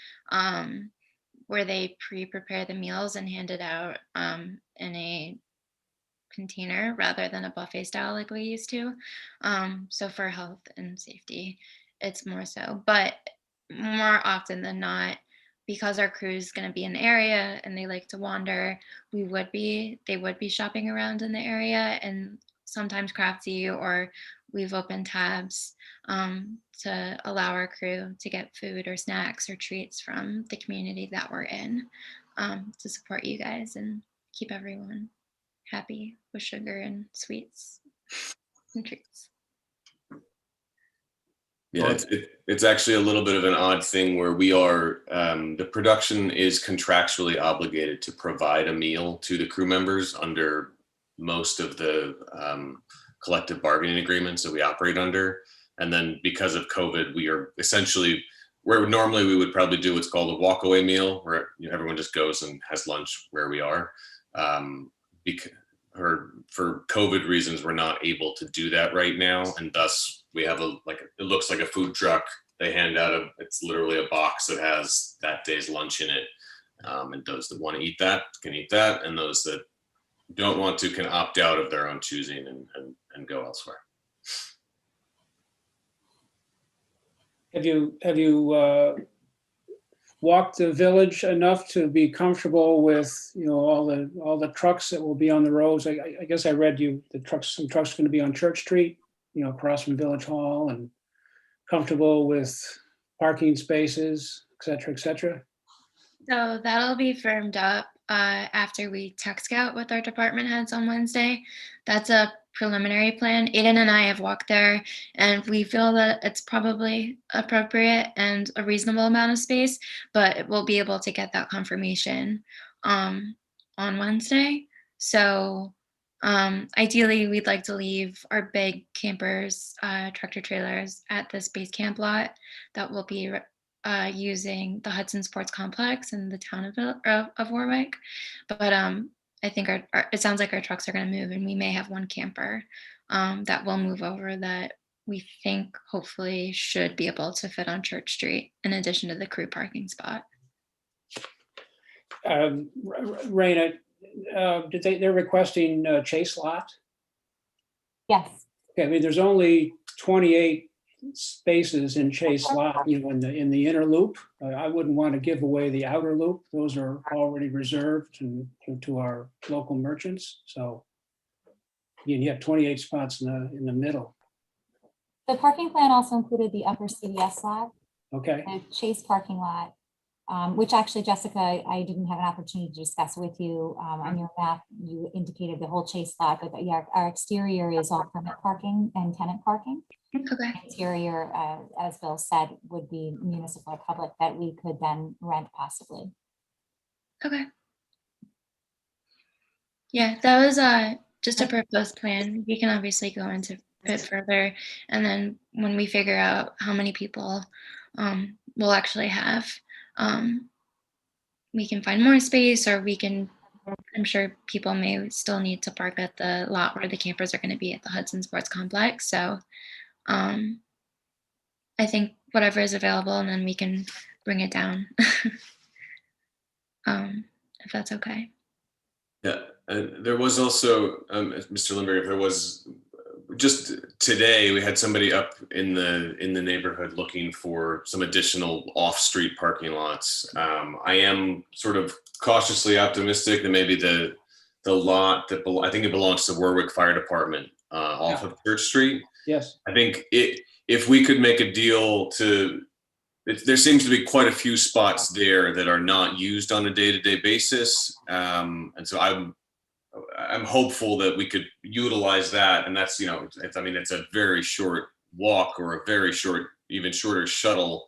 where they pre-prepare the meals and hand it out in a container rather than a buffet style like we used to. So for health and safety, it's more so. But more often than not, because our crew is going to be in the area and they like to wander, they would be shopping around in the area, and sometimes Crafty or we've opened tabs to allow our crew to get food or snacks or treats from the community that we're in, to support you guys and keep everyone happy with sugar and sweets and treats. Yeah, it's actually a little bit of an odd thing where we are, the production is contractually obligated to provide a meal to the crew members under most of the collective bargaining agreements that we operate under. And then because of COVID, we are essentially, where normally we would probably do what's called a walkaway meal, where everyone just goes and has lunch where we are. For COVID reasons, we're not able to do that right now, and thus we have it looks like a food truck. They hand out it's literally a box that has that day's lunch in it, and those that want to eat that can eat that, and those that don't want to can opt out of their own choosing and go elsewhere. Have you walked the village enough to be comfortable with, all the trucks that will be on the roads? I guess I read some trucks going to be on Church Street, across from Village Hall, and comfortable with parking spaces, et cetera, et cetera. So that'll be firmed up after we tech scout with our department heads on Wednesday. That's a preliminary plan. Aiden and I have walked there, and we feel that it's probably appropriate and a reasonable amount of space, but we'll be able to get that confirmation on Wednesday. So ideally, we'd like to leave our big campers, tractor trailers at the Space Camp lot that will be using the Hudson Sports Complex in the town of Warwick. But I think it sounds like our trucks are going to move, and we may have one camper that will move over that we think hopefully should be able to fit on Church Street in addition to the crew parking spot. Raina, they're requesting Chase lot? Yes. Okay, I mean, there's only 28 spaces in Chase lot, in the inner loop. I wouldn't want to give away the outer loop. Those are already reserved to our local merchants. So you have 28 spots in the middle. The parking plan also included the upper CVS lot, Okay. the Chase parking lot, which actually, Jessica, I didn't have an opportunity to discuss with you. On your map, you indicated the whole Chase lot, but yeah, our exterior is all permit parking and tenant parking. Okay. Interior, as Bill said, would be municipal or public that we could then rent possibly. Okay. Yeah, that was just a proposed plan. We can obviously go into it further, and then when we figure out how many people we'll actually have, we can find more space, or I'm sure people may still need to park at the lot where the campers are going to be at the Hudson Sports Complex. So I think whatever is available, and then we can bring it down if that's okay. Yeah, there was also, Mr. Lindbergh, there was just today, we had somebody up in the neighborhood looking for some additional off-street parking lots. I am sort of cautiously optimistic that maybe the lot that I think it belongs to Warwick Fire Department off of Church Street. Yes. I think if we could make a deal there seems to be quite a few spots there that are not used on a day-to-day basis. And so I'm hopeful that we could utilize that. And that's, it's a very short walk or a very short, even shorter shuttle,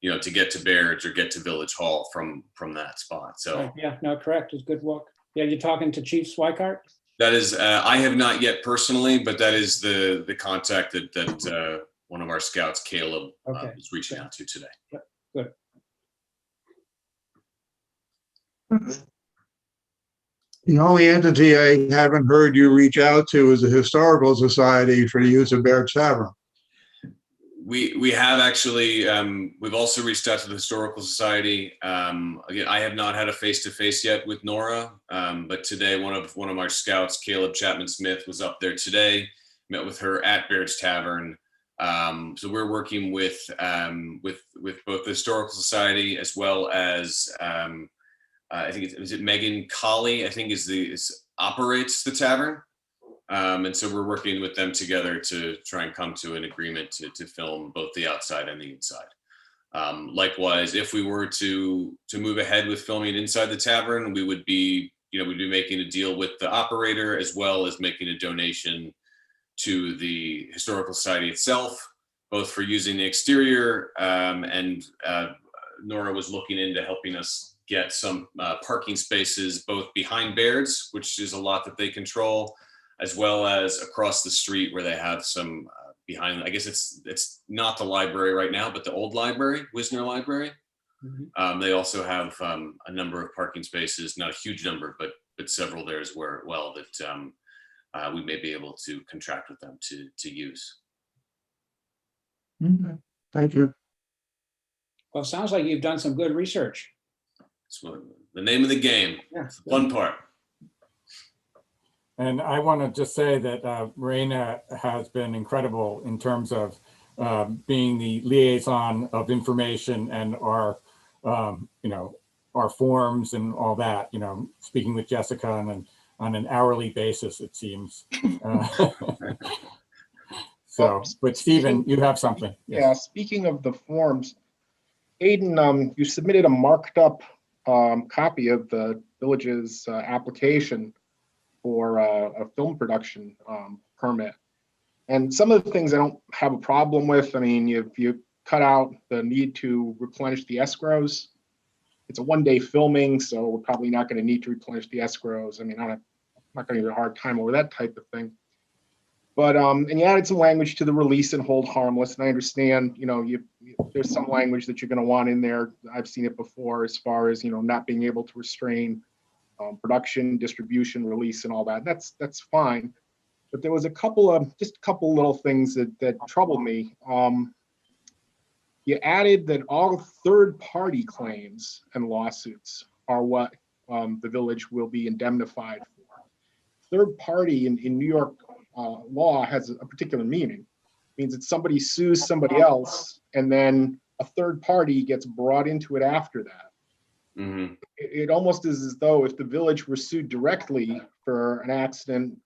to get to Baird's or get to Village Hall from that spot. So yeah, no, correct. It's good walk. Yeah, you're talking to Chief Swikart? That is, I have not yet personally, but that is the contact that one of our scouts, Caleb, is reaching out to today. Yep. Good. The only entity I haven't heard you reach out to is the Historical Society for the use of Baird's Tavern. We have actually, we've also reached out to the Historical Society. Again, I have not had a face-to-face yet with Nora, but today one of our scouts, Caleb Chapman Smith, was up there today, met with her at Baird's Tavern. So we're working with both the Historical Society as well as I think is it Megan Colley, I think operates the tavern. And so we're working with them together to try and come to an agreement to film both the outside and the inside. Likewise, if we were to move ahead with filming inside the tavern, we would be, we'd be making a deal with the operator as well as making a donation to the Historical Society itself, both for using the exterior and Nora was looking into helping us get some parking spaces both behind Baird's, which is a lot that they control, as well as across the street where they have some behind, I guess it's not the library right now, but the old library, Wisner Library. Mhm. They also have a number of parking spaces, not a huge number, but several there as well that we may be able to contract with them to use. Okay, thank you. Well, it sounds like you've done some good research. It's the name of the game. Yeah. It's the fun part. And I want to just say that Marina has been incredible in terms of being the liaison of information and our, our forms and all that, speaking with Jessica on an hourly basis, it seems. So, but Stephen, you have something. Yeah, speaking of the forms, Aiden, you submitted a marked up copy of the village's application for a film production permit. And some of the things I don't have a problem with. I mean, you cut out the need to replenish the escrows. It's a one-day filming, so we're probably not going to need to replenish the escrows. I mean, I'm not going to have a hard time over that type of thing. But and you added some language to the release and hold harmless. And I understand, there's some language that you're going to want in there. I've seen it before, as far as not being able to restrain production, distribution, release, and all that. That's fine. But there was just a couple little things that troubled me. You added that all third-party claims and lawsuits are what the village will be indemnified for. Third party in New York law has a particular meaning. It means that somebody sues somebody else, and then a third party gets brought into it after that. Mm-hmm. It almost is as though if the village were sued directly for an accident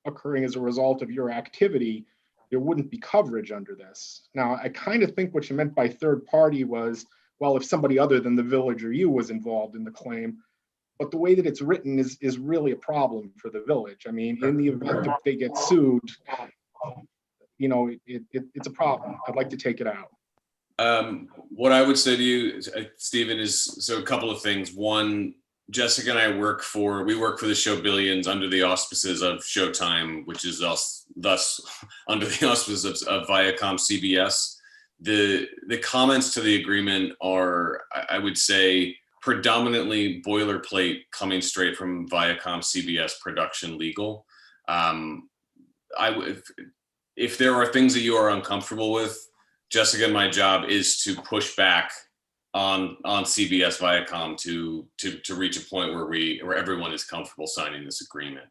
occurring as a result of your activity, there wouldn't be coverage under this. Now, I kind of think what you meant by third party was, well, if somebody other than the village or you was involved in the claim, but the way that it's written is really a problem for the village. I mean, in the event that they get sued, it's a problem. I'd like to take it out. What I would say to you, Stephen, is so a couple of things. One, Jessica and I work for the show Billions under the auspices of Showtime, which is thus under the auspices of Viacom CBS. The comments to the agreement are, I would say, predominantly boilerplate coming straight from Viacom CBS production legal. If there are things that you are uncomfortable with, Jessica and my job is to push back on CBS Viacom to reach a point where everyone is comfortable signing this agreement.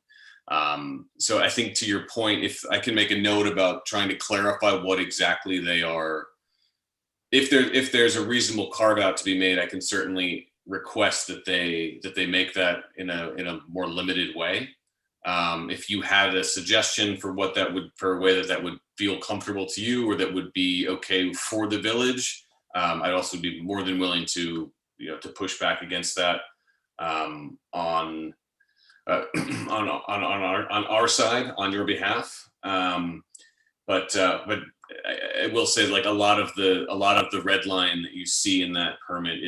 So I think to your point, if I can make a note about trying to clarify what exactly they are, if there's a reasonable carve out to be made, I can certainly request that they make that in a more limited way. If you had a suggestion for a way that would feel comfortable to you, or that would be okay for the village, I'd also be more than willing to push back against that on our side, on your behalf. But I will say, like, a lot of the red line that you see in that permit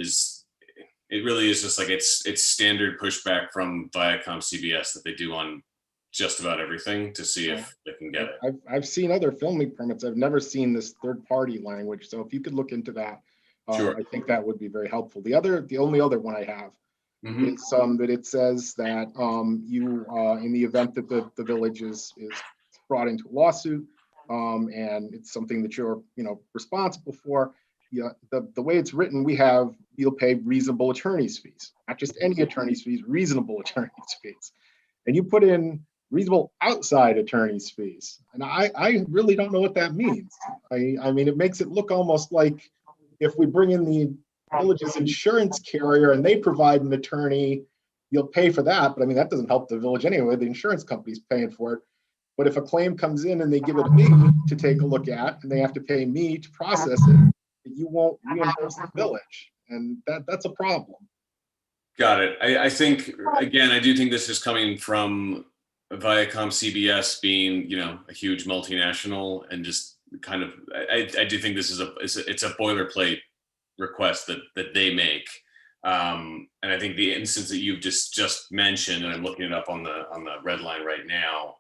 it really is just like it's standard pushback from Viacom CBS that they do on just about everything to see if they can get it. I've seen other filming permits. I've never seen this third party language. So if you could look into that, Sure. I think that would be very helpful. The only other one I have Mhm. is that it says that you, in the event that the village is brought into a lawsuit, and it's something that you're, responsible for, yeah, the way it's written, you'll pay reasonable attorney's fees, not just any attorney's fees, reasonable attorney's fees. And you put in reasonable outside attorney's fees. And I really don't know what that means. I mean, it makes it look almost like if we bring in the village's insurance carrier and they provide an attorney, you'll pay for that. But I mean, that doesn't help the village anyway. The insurance company's paying for it. But if a claim comes in and they give it to me to take a look at, and they have to pay me to process it, you won't reimburse the village. And that's a problem. Got it. I think, again, I do think this is coming from Viacom CBS being, a huge multinational, and just kind of, I do think this is it's a boilerplate request that they make. And I think the instance that you've just mentioned, and I'm looking it up on the red line right now,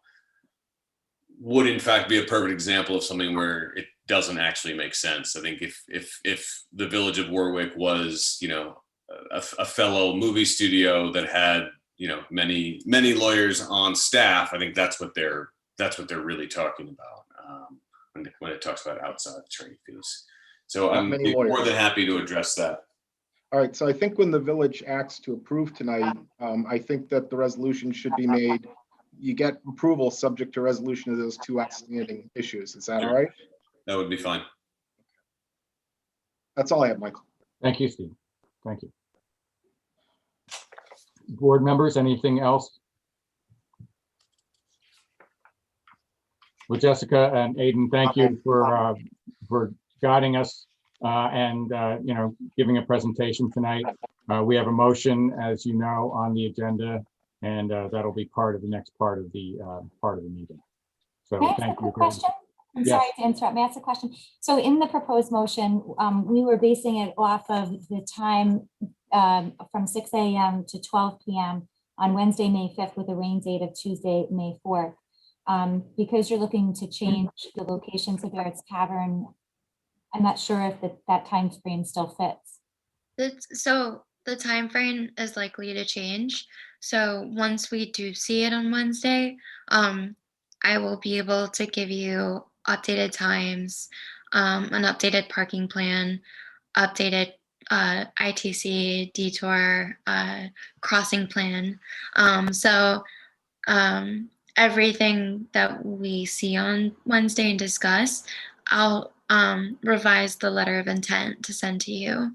would in fact be a perfect example of something where it doesn't actually make sense. I think if the Village of Warwick was, a fellow movie studio that had, many lawyers on staff, I think that's what they're really talking about when it talks about outside attorney fees. So I'm more than happy to address that. All right, so I think when the village acts to approve tonight, I think that the resolution should be made. You get approval subject to resolution of those two outstanding issues. Is that all right? That would be fine. That's all I have, Michael. Thank you, Steve. Thank you. Board members, anything else? Well, Jessica and Aiden, thank you for guiding us and giving a presentation tonight. We have a motion, as you know, on the agenda, and that'll be part of the next part of the meeting. So Can I ask thank a you. quick question? I'm Yes. sorry to interrupt. May I ask a question? So in the proposed motion, we were basing it off of the time from 6 a.m. to 12 p.m. on Wednesday, May 5th, with a rain date of Tuesday, May 4th. Because you're looking to change the locations of Baird's Tavern, I'm not sure if that time frame still fits. So the time frame is likely to change. So once we do see it on Wednesday, I will be able to give you updated times, an updated parking plan, updated ITC detour crossing plan. So everything that we see on Wednesday and discuss, I'll revise the letter of intent to send to you.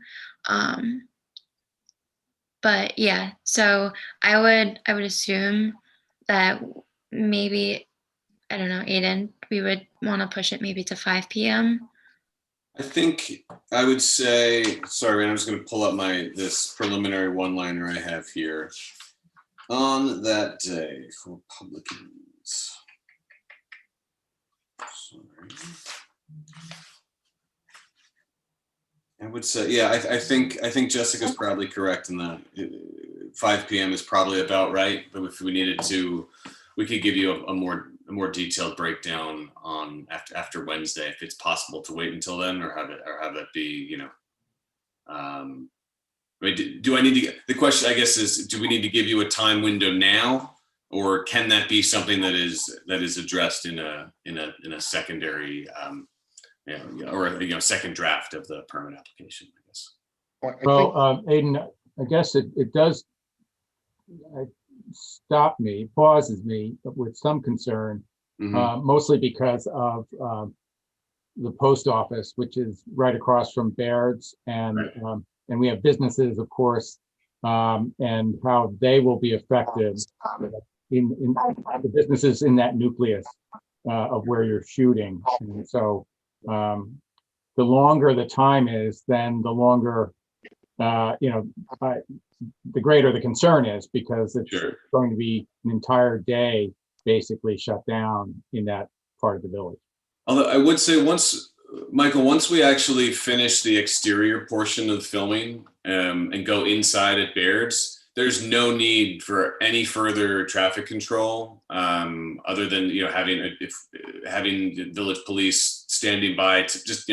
But yeah, so I would assume that maybe, I don't know, Aiden, we would want to push it maybe to 5 p.m. I think I would say, sorry, I'm just going to pull up this preliminary one-liner I have here. On that day for publicans. Sorry. I would say, yeah, I think Jessica's probably correct in that 5 p.m. is probably about right. But if we needed to, we could give you a more detailed breakdown on after Wednesday, if it's possible to wait until then, or have it be, do I need to get, the question I guess is, do we need to give you a time window now, or can that be something that is addressed in a secondary or second draft of the permit application, I guess? Well, Aiden, I guess it does pauses me with some concern, mostly because of the post office, which is right across from Baird's, and we have businesses, of course, and how they will be affected in the businesses in that nucleus of where you're shooting. And so the longer the time is, then the longer, the greater the concern is, because it's going to be an entire day basically shut down in that part of the village. Although I would say Michael, once we actually finish the exterior portion of the filming and go inside at Baird's, there's no need for any further traffic control other than having the village police standing by to just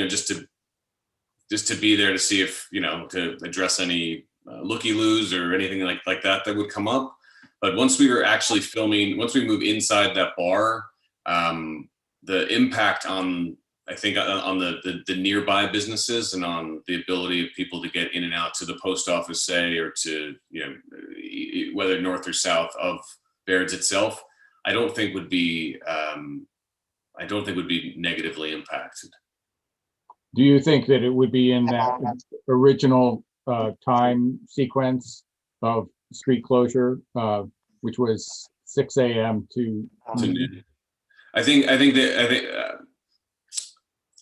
to be there to see if to address any looky-loos or anything like that that would come up. But once we were actually filming, once we move inside that bar, the impact on, I think, on the nearby businesses and on the ability of people to get in and out to the post office, say, or to, whether north or south of Baird's itself, I don't think would be negatively impacted. Do you think that it would be in that original time sequence of street closure, which was 6 a.m. to noon?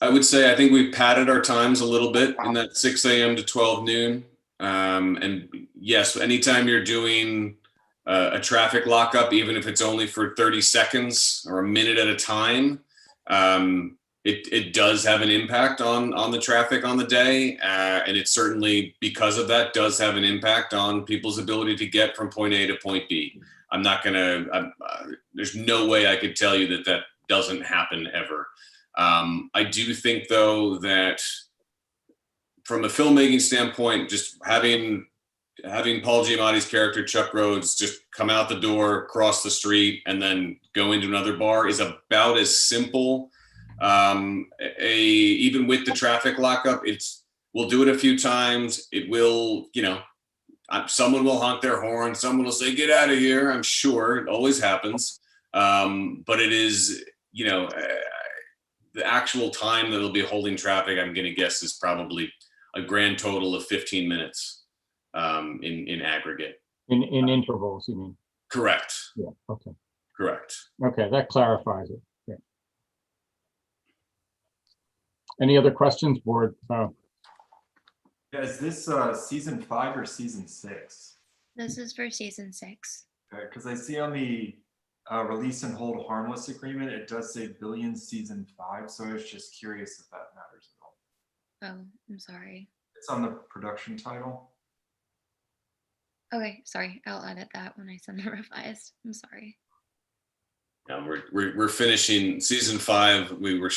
I would say I think we've padded our times a little bit in that 6 a.m. to 12 noon. And yes, anytime you're doing a traffic lockup, even if it's only for 30 seconds or a minute at a time, it does have an impact on the traffic on the day. And it certainly, because of that, does have an impact on people's ability to get from point A to point B. There's no way I could tell you that doesn't happen ever. I do think, though, that from a filmmaking standpoint, just having Paul Giamatti's character, Chuck Rhodes, just come out the door, cross the street, and then go into another bar is about as simple. Even with the traffic lockup, we'll do it a few times. It will, someone will honk their horn. Someone will say, "Get out of here." I'm sure it always happens. But it is, the actual time that it'll be holding traffic, I'm going to guess, is probably a grand total of 15 minutes in aggregate. In intervals, you mean? Correct. Yeah. Okay. Correct. Okay, that clarifies it. Yeah. Any other questions, board? Yeah, is this season 5 or season 6? This is for season 6. Okay, because I see on the release and hold harmless agreement, it does say Billions season 5. So I was just curious if that matters at all. Oh, I'm sorry. It's on the production title. Okay, sorry. I'll edit that when I send the revised. I'm sorry. Yeah, we're finishing season 5. We were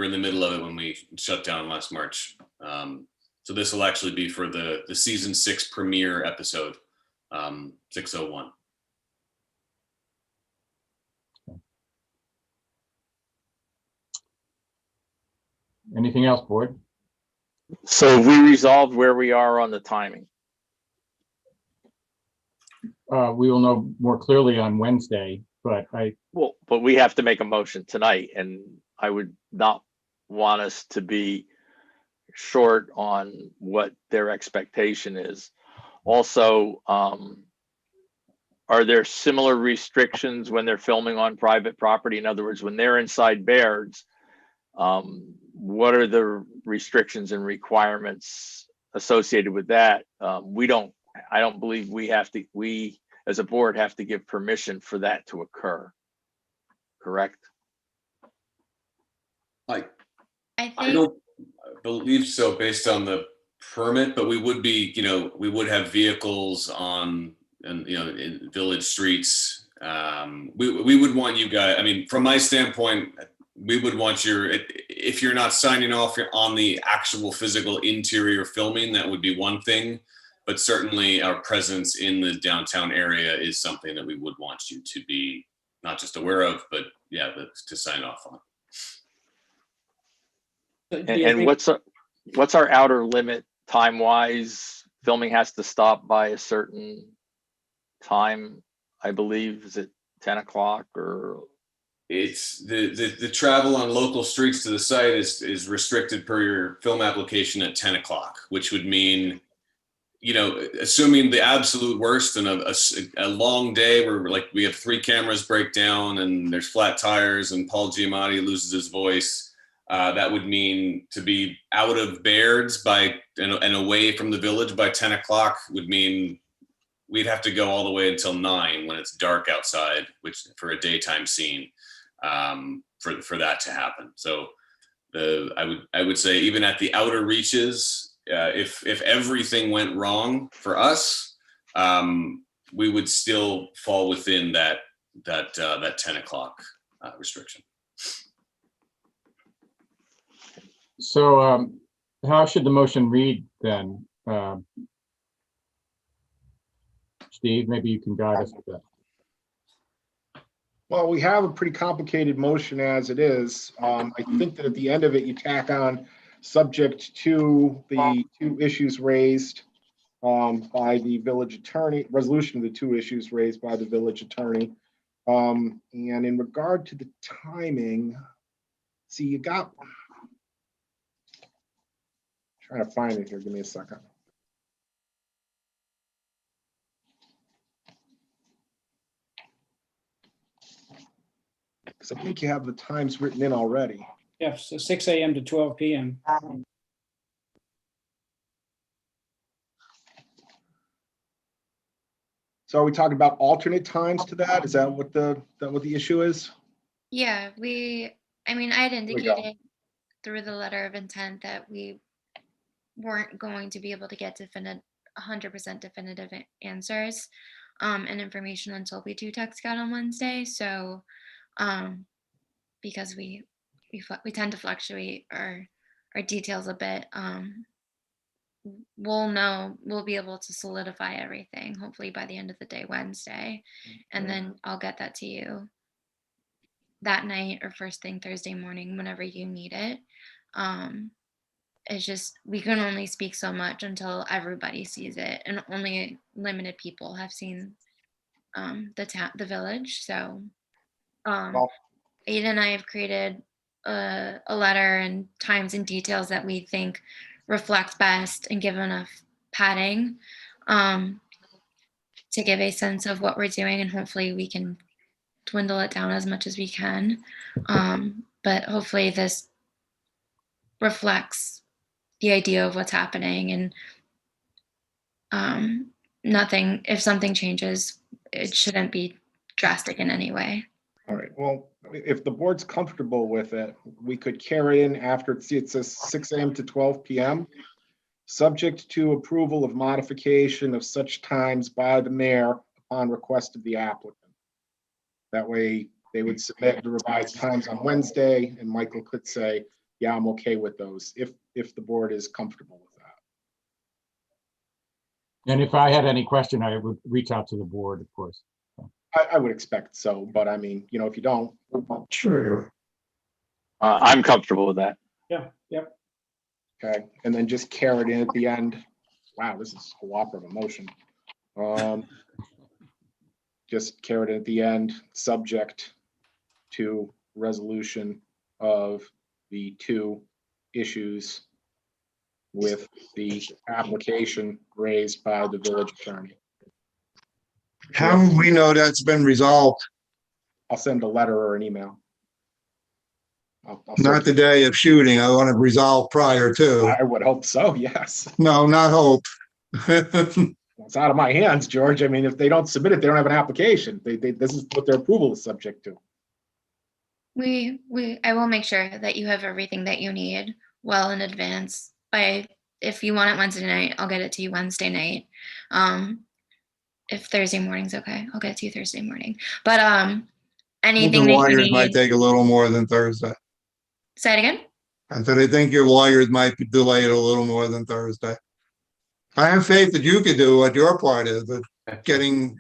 in the middle of it when we shut down last March. So this will actually be for the season 6 premiere episode, 601. Anything else, board? So we resolved where we are on the timing. We will know more clearly on Wednesday, but But we have to make a motion tonight, and I would not want us to be short on what their expectation is. Also, are there similar restrictions when they're filming on private property? In other words, when they're inside Baird's, what are the restrictions and requirements associated with that? I don't believe we as a board have to give permission for that to occur. Correct? I don't believe so based on the permit, but we would be, we would have vehicles in village streets. We would want you guys, from my standpoint, we would want if you're not signing off on the actual physical interior filming, that would be one thing. But certainly our presence in the downtown area is something that we would want you to be not just aware of, but to sign off on. And what's our outer limit time-wise? Filming has to stop by a certain time, I believe. Is it 10 o'clock or? It's the travel on local streets to the site is restricted per your film application at 10 o'clock, which would mean, assuming the absolute worst and a long day where we have 3 cameras break down and there's flat tires and Paul Giamatti loses his voice, that would mean to be out of Baird's and away from the village by 10 o'clock would mean we'd have to go all the way until 9 when it's dark outside, which for a daytime scene, for that to happen. So I would say even at the outer reaches, if everything went wrong for us, we would still fall within that 10 o'clock restriction. So how should the motion read then? Steve, maybe you can guide us with that. Well, we have a pretty complicated motion as it is. I think that at the end of it, you tack on subject to the two issues raised by the village attorney, resolution of the two issues raised by the village attorney. And in regard to the timing, see, you got, trying to find it here, give me a second. Because I think you have the times written in already. Yeah, so 6 a.m. to 12 p.m. So are we talking about alternate times to that? Is that what the issue is? Yeah, I mean, I had we go. indicated through the letter of intent that we weren't going to be able to get 100% definitive answers and information until we do Tech Scout on Wednesday. So, because we tend to fluctuate our details a bit, we'll be able to solidify everything hopefully by the end of the day Wednesday, and then I'll get that to you that night or first thing Thursday morning whenever you need it. It's just we can only speak so much until everybody sees it, and only limited people have seen the village. So Ada and I have created a letter and times and details that we think reflect best and give enough padding to give a sense of what we're doing, and hopefully we can dwindle it down as much as we can. But hopefully this reflects the idea of what's happening, and if something changes, it shouldn't be drastic in any way. All right, well, if the board's comfortable with it, we could carry in after, see, it says 6 a.m. to 12 p.m. Subject to approval of modification of such times by the mayor upon request of the applicant. That way they would submit the revised times on Wednesday, and Michael could say, yeah, I'm okay with those, if the board is comfortable with that. And if I had any question, I would reach out to the board, of course. I would expect so, but I mean, you know, if you don't. Sure. I'm comfortable with that. Yeah, yep. Okay, and then just carry it in at the end. Wow, this is a whopper of a motion. Just carry it at the end, subject to resolution of the two issues with the application raised by the village attorney. How will we know that's been resolved? I'll send a letter or an email. I'll Not the day of shooting. I want to resolve prior to. I would hope so, yes. No, not hope. It's out of my hands, George. I mean, if they don't submit it, they don't have an application. This is what their approval is subject to. I will make sure that you have everything that you need well in advance. If you want it Wednesday night, I'll get it to you Wednesday night. If Thursday morning's okay, I'll get it to you Thursday morning. But anything The that you lawyers need, might take a little more than Thursday. say it again. I said, I think your lawyers might delay it a little more than Thursday. I have faith that you could do what your part is, but getting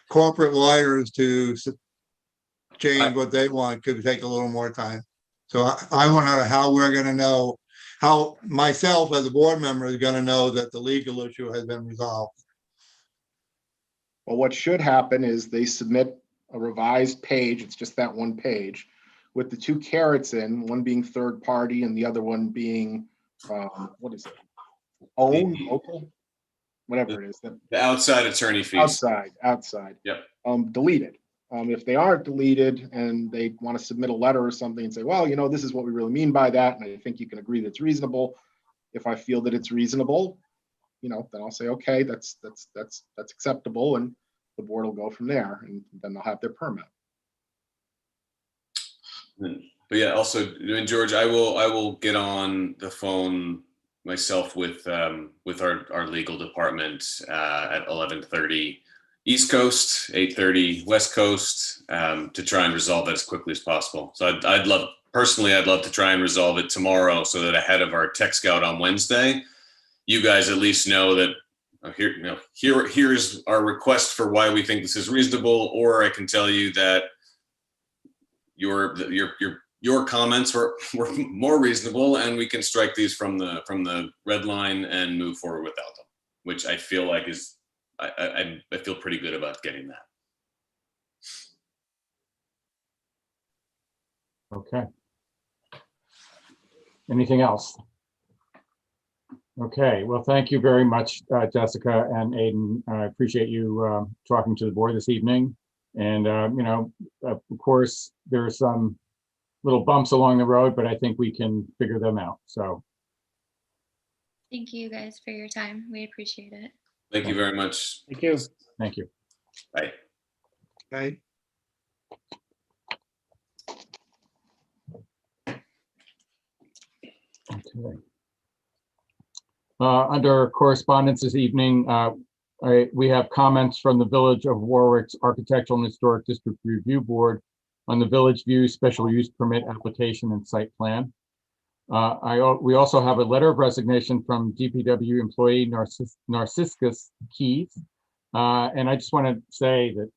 corporate lawyers to change what they want could take a little more time. So I want to know how we're going to know, how myself as a board member is going to know that the legal issue has been resolved. Well, what should happen is they submit a revised page. It's just that one page with the two carrots in, one being third party and the other one being, what is it? Own, local, whatever it is. The outside attorney fees. Outside. Yep. Deleted. If they aren't deleted and they want to submit a letter or something and say, well, you know, this is what we really mean by that, and I think you can agree that it's reasonable. If I feel that it's reasonable, you know, then I'll say, okay, that's acceptable, and the board will go from there, and then they'll have their permit. But yeah, also, and George, I will get on the phone myself with our legal department at 11:30 East Coast, 8:30 West Coast, to try and resolve it as quickly as possible. So I'd love to try and resolve it tomorrow, so that ahead of our Tech Scout on Wednesday, you guys at least know that here's our request for why we think this is reasonable, or I can tell you that your comments were more reasonable, and we can strike these from the red line and move forward without them, which I feel like is, I feel pretty good about getting that. Okay. Anything else? Okay, well, thank you very much, Jessica and Aiden. I appreciate you talking to the board this evening. And, of course, there are some little bumps along the road, but I think we can figure them out. So Thank you guys for your time. We appreciate it. Thank you very much. Thank you. thank you. Bye. Okay. Okay. Under correspondence this evening, we have comments from the Village of Warwick's Architectural and Historic District Review Board on the Village View Special Use Permit application and site plan. We also have a letter of resignation from DPW employee Narcissus Keys. And I just want to say that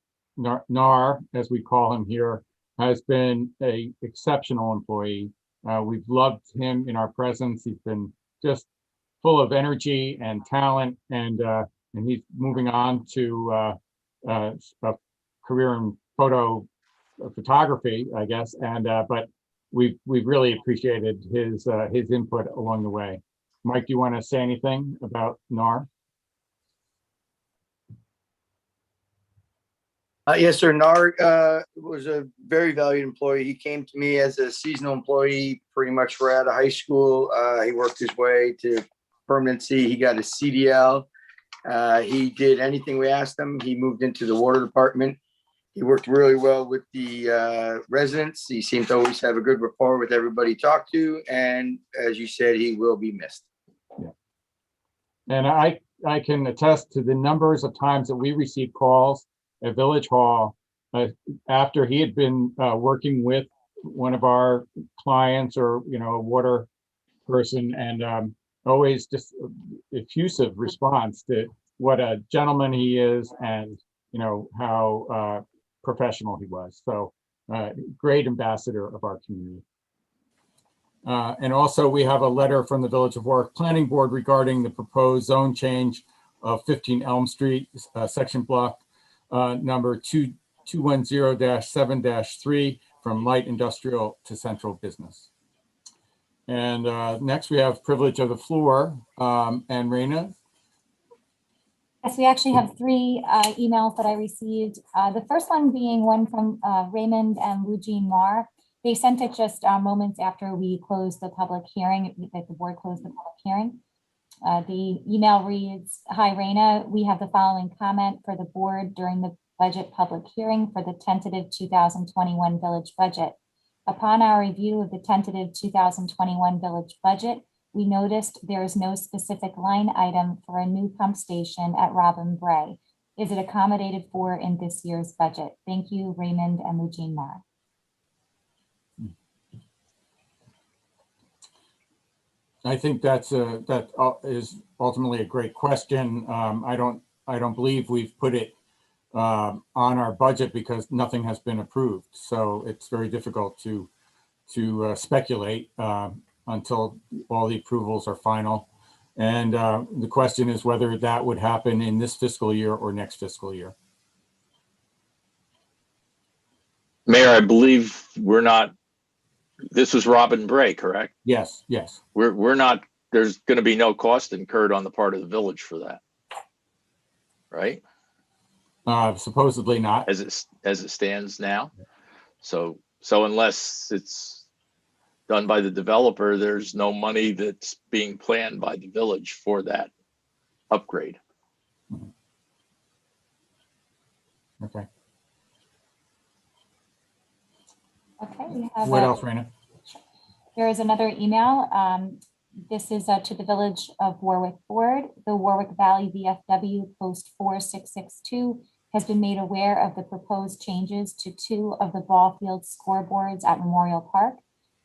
Nar, as we call him here, has been an exceptional employee. We've loved him in our presence. He's been just full of energy and talent, and he's moving on to a career in photography, I guess. And but we've really appreciated his input along the way. Mike, do you want to say anything about NAR? Yes, sir. NAR was a very valued employee. He came to me as a seasonal employee pretty much right out of high school. He worked his way to permanency. He got his CDL. He did anything we asked him. He moved into the water department. He worked really well with the residents. He seemed to always have a good rapport with everybody he talked to. And as you said, he will be missed. Yeah. And I can attest to the numbers of times that we received calls at Village Hall after he had been working with one of our clients or, a water person, and always just effusive response to what a gentleman he is and, how professional he was. So great ambassador of our community. And also we have a letter from the Village of Warwick Planning Board regarding the proposed zone change of 15 Elm Street, section block number 2210-7-3 from light industrial to central business. And next we have privilege of the floor, and Raina. Yes, we actually have three emails that I received. The first one being one from Raymond and Lugene Marr. They sent it just moments after we closed the public hearing, that the board closed the public hearing. The email reads, "Hi, Raina. We have the following comment for the board during the budget public hearing for the tentative 2021 village budget. Upon our review of the tentative 2021 village budget, we noticed there is no specific line item for a new pump station at Robin Bray. Is it accommodated for in this year's budget? Thank you, Raymond and Lugene Marr." I think that is ultimately a great question. I don't believe we've put it on our budget because nothing has been approved. So it's very difficult to speculate until all the approvals are final. And the question is whether that would happen in this fiscal year or next fiscal year. Mayor, I believe this was Robin Bray, correct? Yes, yes. We're not, there's going to be no cost incurred on the part of the village for that, right? Supposedly not. As it stands now. So unless it's done by the developer, there's no money that's being planned by the village for that upgrade. Okay. Okay. We have what else, Raina? There is another email. This is to the Village of Warwick Board. The Warwick Valley VFW Post 4662 has been made aware of the proposed changes to 2 of the ball field scoreboards at Memorial Park.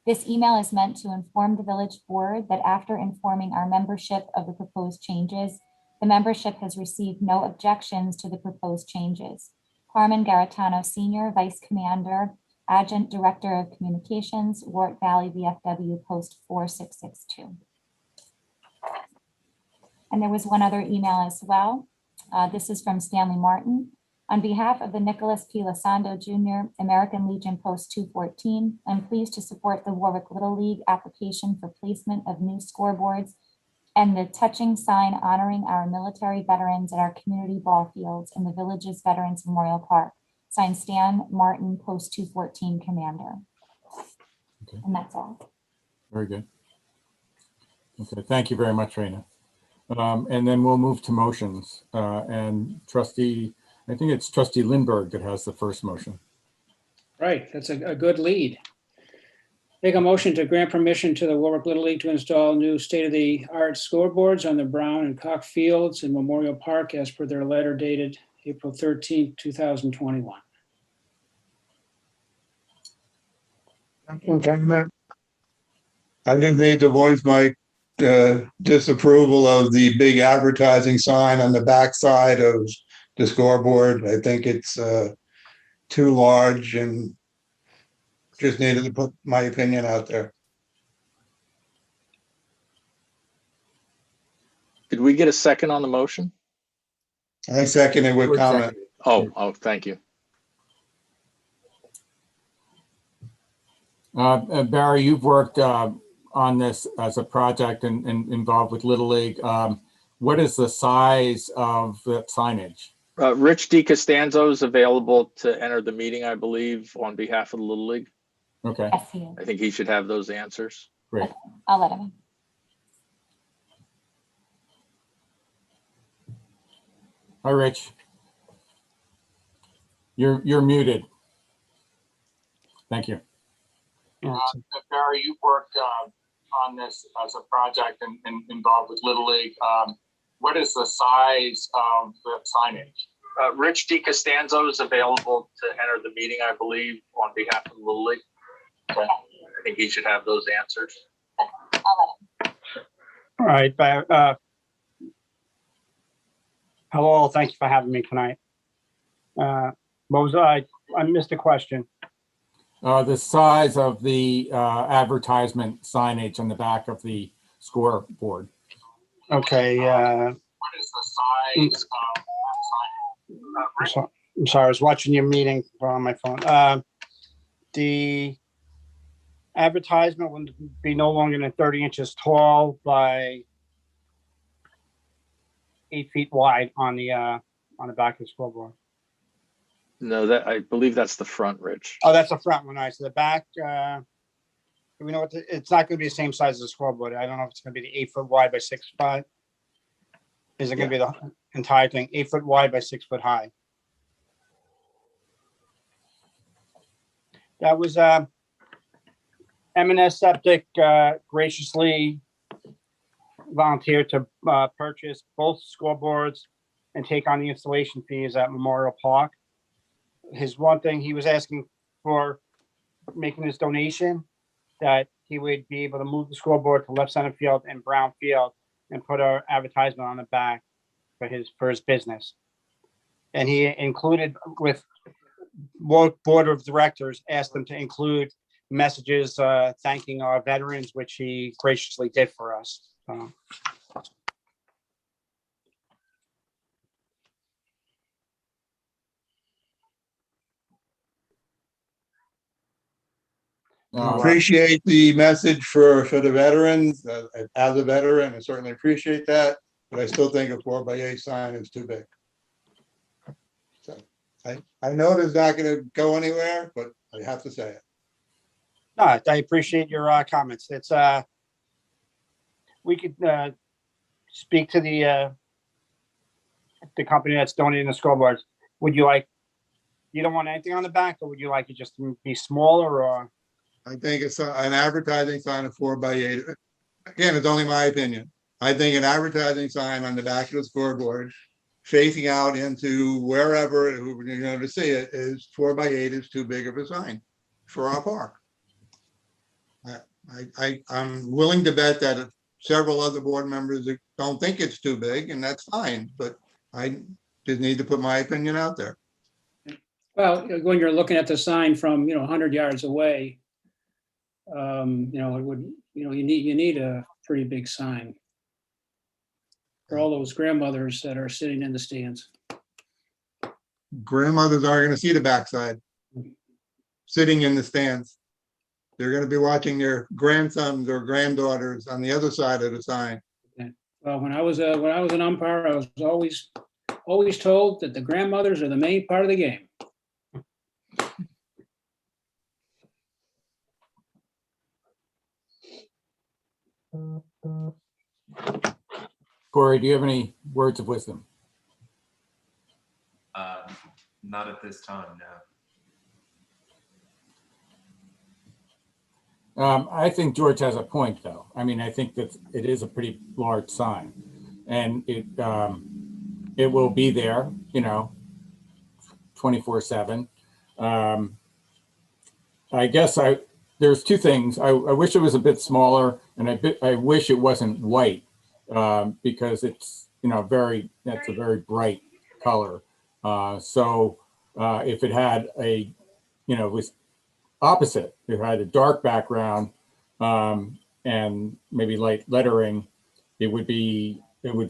This email is meant to inform the Village Board that after informing our membership of the proposed changes, The membership has received no objections to the proposed changes. Carmen Garatano Senior, Vice Commander, Adjunct Director of Communications, Warwick Valley VFW, Post 4662. And there was one other email as well. This is from Stanley Martin. On behalf of the Nicholas P. Lasando Jr., American Legion Post 214, I'm pleased to support the Warwick Little League application for placement of new scoreboards and the touching sign honoring our military veterans at our community ball fields in the village's Veterans Memorial Park. Signed, Stan Martin, Post 214 Commander. Okay. And that's all. Very good. Okay, thank you very much, Raina. And then we'll move to motions. And I think it's Trustee Lindberg that has the first motion. Right, that's a good lead. Make a motion to grant permission to the Warwick Little League to install new state-of-the-art scoreboards on the Brown and Cock Fields in Memorial Park as per their letter dated April 13, 2021. I just need to voice my disapproval of the big advertising sign on the backside of the scoreboard. I think it's too large and just needed to put my opinion out there. Did we get a second on the motion? I second it with comment. Oh, thank you. Barry, you've worked on this as a project and involved with Little League. What is the size of the signage? Rich DiCostanzo is available to enter the meeting, I believe, on behalf of the Little League. Okay, Yes, he is. I think he should have those answers. great. I'll let him in. Hi, Rich. You're muted. Thank you. Barry, you've worked on this as a project and involved with Little League. What is the size of the signage? Rich DiCostanzo is available to enter the meeting, I believe, on behalf of the Little League. Okay. I think he should have those answers. I'll let him. All right, hello, thank you for having me tonight. What was I missed a question. The size of the advertisement signage on the back of the scoreboard. Okay, What is the size of that signage? I'm sorry, I was watching your meeting on my phone. The advertisement would be no longer than 30 inches tall by 8 feet wide on the back of the scoreboard. No, I believe that's the front, Rich. Oh, that's the front one. All right, so the back, do we know it's not going to be the same size as the scoreboard. I don't know if it's going to be the 8 foot wide by 6 foot. Is it going to be the entire thing, 8 foot wide by 6 foot high? That was M&S Septic graciously volunteered to purchase both scoreboards and take on the installation fees at Memorial Park. His one thing he was asking for, making this donation, that he would be able to move the scoreboard to left center field and Brown Field and put our advertisement on the back for his business. And he included with board of directors, asked them to include messages thanking our veterans, which he graciously did for us. Appreciate the message for the veterans. As a veteran, I certainly appreciate that, but I still think a 4x8 sign is too big. So I know it's not going to go anywhere, but I have to say it. No, I appreciate your comments. It's we could speak to the company that's donating the scoreboards. Would you like, you don't want anything on the back, or would you like it just to be smaller, or? I think it's an advertising sign of 4x8. Again, it's only my opinion. I think an advertising sign on the back of the scoreboard facing out into wherever you're going to see it is 4x8 is too big of a sign for our park. I'm willing to bet that several other board members that don't think it's too big, and that's fine, but I just need to put my opinion out there. Well, when you're looking at the sign from, 100 yards away, it would, you need a pretty big sign for all those grandmothers that are sitting in the stands. Grandmothers aren't gonna see the backside, sitting in the stands. They're gonna be watching their grandsons or granddaughters on the other side of the sign. Well, when I was an umpire, I was always told that the grandmothers are the main part of the game. Corey, do you have any words of wisdom? Not at this time, no. I think George has a point, though. I mean, I think that it is a pretty large sign, and it will be there, 24/7. I guess there's two things. I wish it was a bit smaller, and I wish it wasn't white, because it's that's a very bright color. So if it had was opposite, it had a dark background and maybe light lettering, it would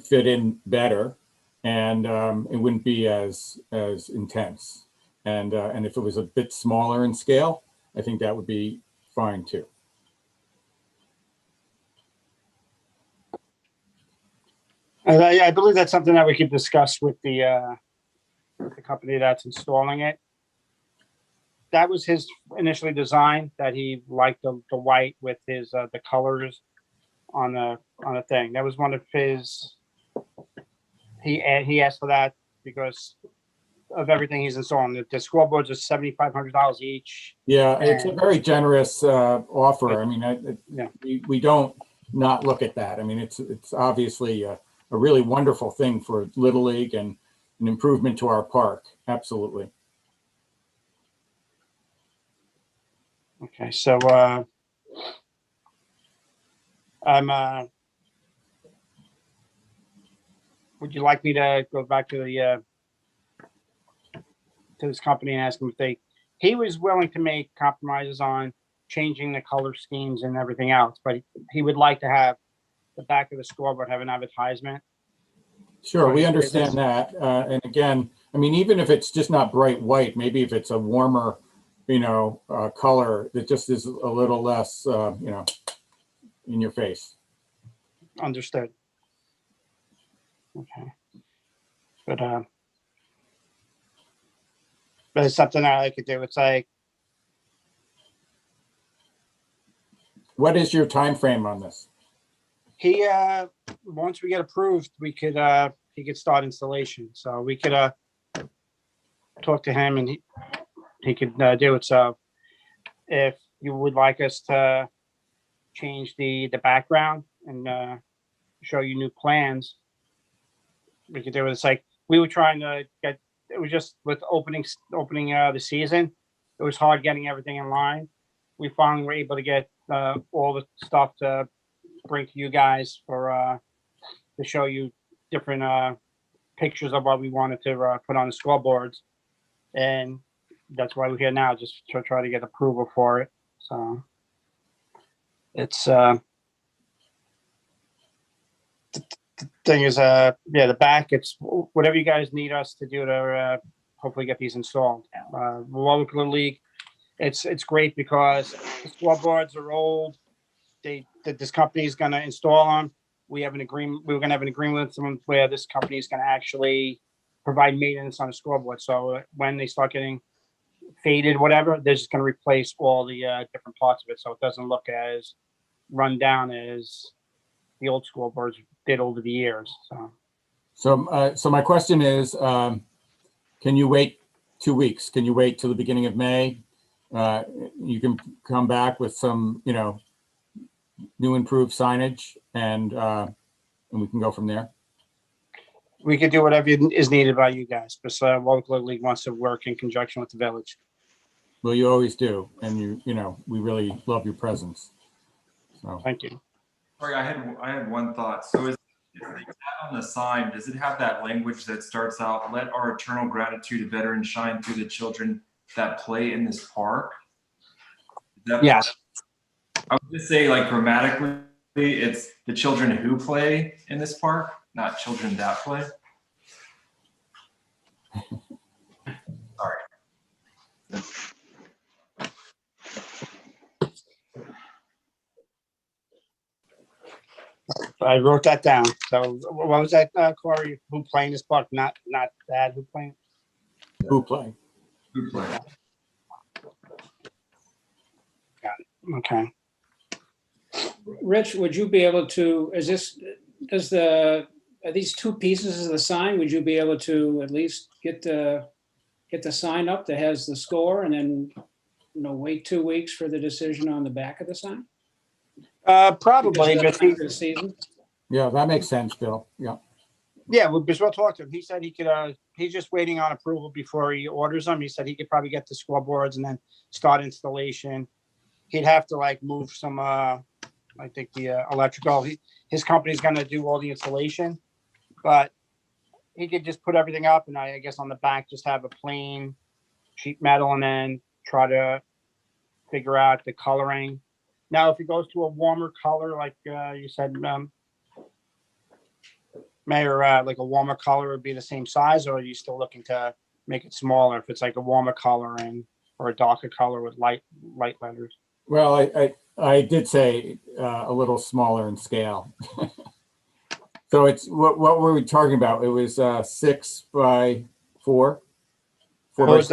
fit in better, and it wouldn't be as intense. And if it was a bit smaller in scale, I think that would be fine too. I believe that's something that we could discuss with the company that's installing it. That was his initially design, that he liked the white with his the colors on the thing. That was one of his. He asked for that because of everything he's installing. The scoreboards are $7,500 each. Yeah, it's a very generous offer. I mean, Yeah. we don't not look at that. I mean, it's obviously a really wonderful thing for Little League and an improvement to our park. Absolutely. Okay, so would you like me to go back to this company and ask him if he was willing to make compromises on changing the color schemes and everything else, but he would like to have the back of the scoreboard have an advertisement. Sure, we understand that. And again, I mean, even if it's just not bright white, maybe if it's a warmer, color that just is a little less, in your face. Understood. Okay. But it's something that I could do. It's like, What is your time frame on this? he once we get approved, he could start installation. So we could talk to him and he could do it. So if you would like us to change the background and show you new plans, we could do it. It's like we were trying to get. It was just with opening the season. It was hard getting everything in line. We finally were able to get all the stuff to bring to you guys for to show you different pictures of what we wanted to put on the scoreboards, and that's why we're here now, just to try to get approval for it. So it's the thing is, the back, it's whatever you guys need us to do to hopefully get these installed. Warwick Little League, it's great because the scoreboards are old. This company is going to install them. We have an agreement. We're going to have an agreement with them where this company is going to actually provide maintenance on the scoreboard. So when they start getting faded, whatever, they're just going to replace all the different parts of it, so it doesn't look as run down as the old scoreboards did over the years. So my question is, can you wait 2 weeks? Can you wait till the beginning of May? You can come back with some, new improved signage, and we can go from there. We could do whatever is needed by you guys, but Warwick Little League wants to work in conjunction with the village. Well, you always do, and we really love your presence. So Thank you. Sorry, I had one thought. So is the tab on the sign, does it have that language that starts out, let our eternal gratitude of veterans shine through the children that play in this park? Is that part- Yes. I would just say, like, grammatically, it's the children who play in this park, not children that play. Sorry. I wrote that down. So what was that, Corey? Who playing this park? Not that, who playing? Who play? Who play? Okay. Rich, would you be able to, are these two pieces of the sign, would you be able to at least get the sign up that has the score and then, wait 2 weeks for the decision on the back of the sign? Probably, but Because of the season? Yeah, that makes sense, Bill. Yeah. yeah, because we'll talk to him. He said he could, he's just waiting on approval before he orders them. He said he could probably get the scoreboards and then start installation. He'd have to like move some, I think the electrical, his company's gonna do all the installation, but he could just put everything up and I guess on the back, just have a plain sheet metal and then try to figure out the coloring. Now, if it goes to a warmer color, like you said, Mayor, like a warmer color would be the same size, or are you still looking to make it smaller if it's like a warmer coloring or a darker color with light letters? Well, I did say a little smaller in scale. So it's what were we talking about? It was 6 by 4, 4 by 6,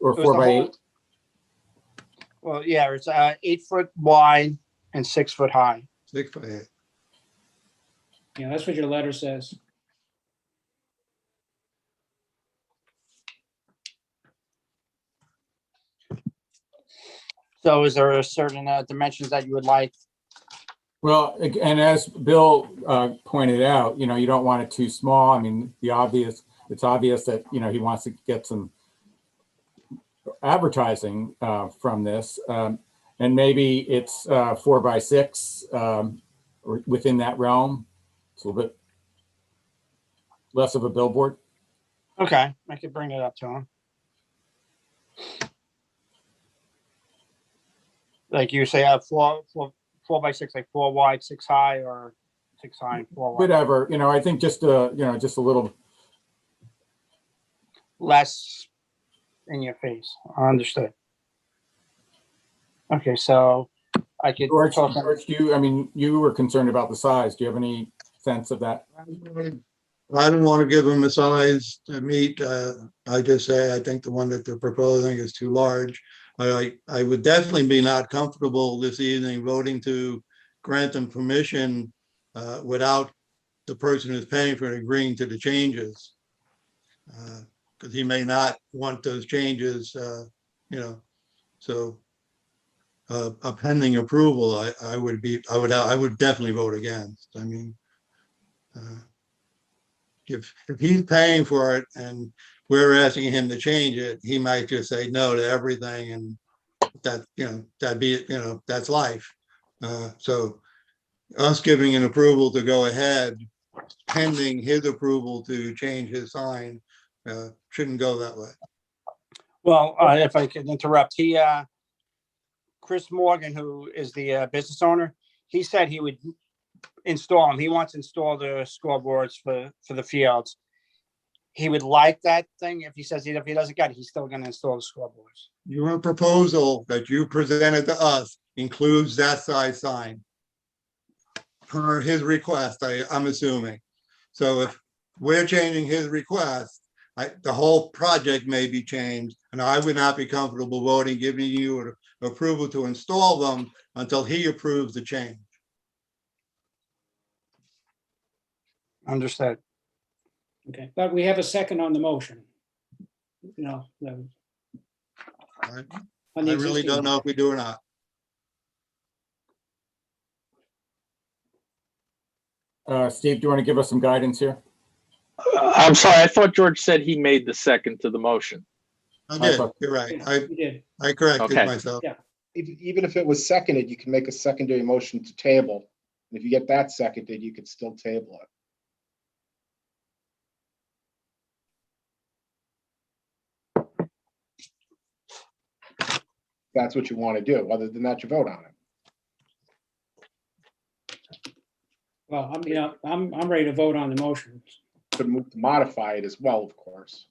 or 4 by 8. Well, yeah, it's 8 foot wide and 6 foot high. 6 by 8. Yeah, that's what your letter says. So is there a certain dimensions that you would like? Well, and as Bill pointed out, you don't want it too small. I mean, it's obvious that, he wants to get some advertising from this. And maybe it's 4 by 6 or within that realm. It's a little bit less of a billboard. Okay, I could bring it up to him. Like you say, 4 by 6, like 4 wide, 6 high, or 6 high and 4 wide. Whatever, I think just a little less in your face. Understood. Okay, so I could George, you were concerned about the size. Do you have any sense of that? I don't want to give them a size to meet. I just say I think the one that they're proposing is too large. I would definitely be not comfortable this evening voting to grant them permission without the person who's paying for it agreeing to the changes. Because he may not want those changes, so a pending approval, I would definitely vote against. I mean, if he's paying for it and we're asking him to change it, he might just say no to everything, and that's life. So us giving an approval to go ahead, pending his approval to change his sign, shouldn't go that way. Well, if I could interrupt, Chris Morgan, who is the business owner, he said he would install them. He wants to install the scoreboards for the fields. He would like that thing. If he says if he doesn't get it, he's still going to install the scoreboards. Your proposal that you presented to us includes that size sign per his request, I'm assuming. So if we're changing his request, the whole project may be changed, and I would not be comfortable voting, giving you approval to install them until he approves the change. Understood. Okay, but we have a second on the motion. I really don't know if we do or not. Steve, do you want to give us some guidance here? I'm sorry, I thought George said he made the second to the motion. I did, you're right. I corrected myself. Even if it was seconded, you can make a secondary motion to table And if you get that seconded, you could still table it. That's what you want to do. Other than that, you vote on it. Well, I mean, I'm ready to vote on the motion. Could move to modify it as well, of course.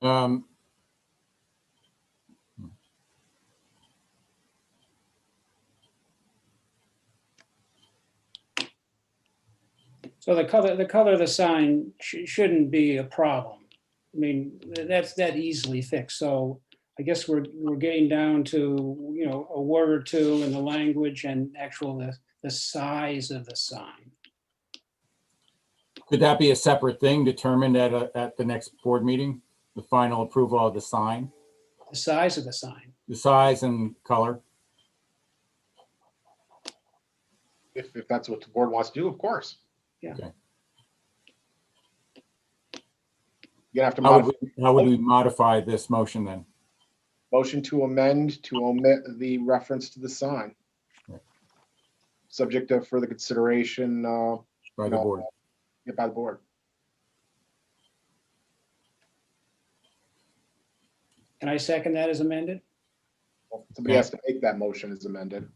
Um, So the color of the sign shouldn't be a problem. I mean, that's that easily fixed. So I guess we're getting down to, you know, a word or two in the language and the size of the sign. Could that be a separate thing determined at the next board meeting? The final approval of the sign, The size of the sign. the size and color? If that's what the board wants to do, of course. Yeah. Okay. You're gonna have to modify. How would we modify this motion then? Motion to amend to omit the reference to the sign. Right. Subject to further consideration By the board. by the board. Can I second that as amended? Somebody has to make that motion as amended.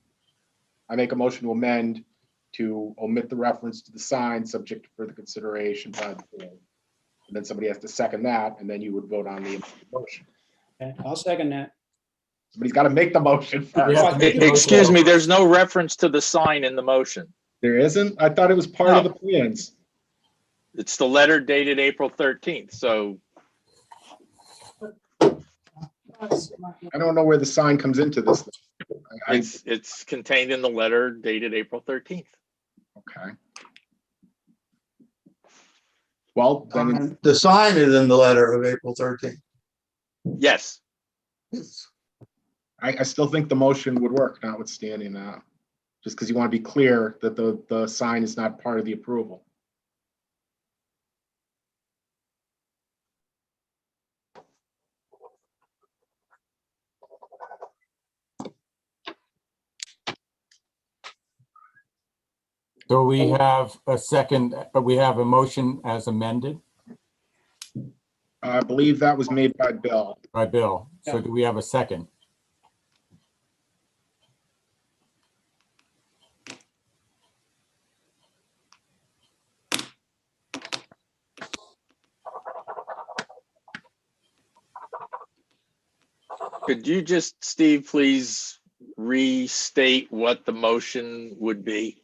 I make a motion to amend to omit the reference to the sign, subject to further consideration by the board. And then somebody has to second that, and then you would vote on the motion. Okay, I'll second that. Somebody's got to make the motion We first. have to make the Excuse motion. me, there's no reference to the sign in the motion. There isn't? I thought it was part of the plans. It's the letter dated April 13th. So I don't know where the sign comes into this. it's contained in the letter dated April 13th. Okay. Well, then The sign is in the letter of April 13th. Yes. I still think the motion would work, notwithstanding that. Just because you want to be clear that the sign is not part of the approval. So we have a second, we have a motion as amended I believe that was made by Bill. by Bill. So Yeah. do we have a second? Could you just, Steve, please restate what the motion would be?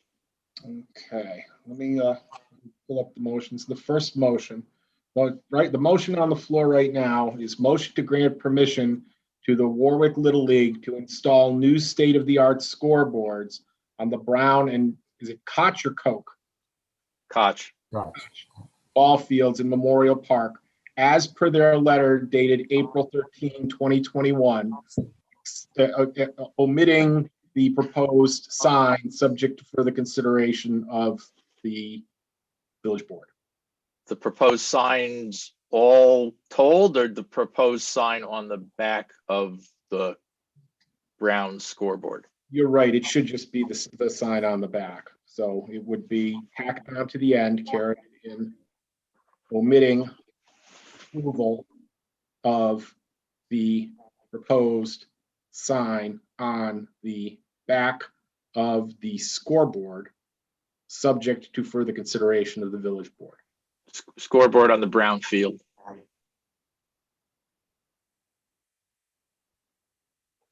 Okay, let me pull up the motions. The first motion, well, right, the motion on the floor right now is motion to grant permission to the Warwick Little League to install new state-of-the-art scoreboards on the Brown and, is it Koch or Coke? Koch. Right. Ball fields in Memorial Park, as per their letter dated April 13, 2021, omitting the proposed sign subject to further consideration of the village board. The proposed signs all told, or the proposed sign on the back of the Brown scoreboard? You're right, it should just be the sign on the back. So it would be tacked on to the end, carried in, omitting approval of the proposed sign on the back of the scoreboard, subject to further consideration of the village board. Scoreboard on the Brown field.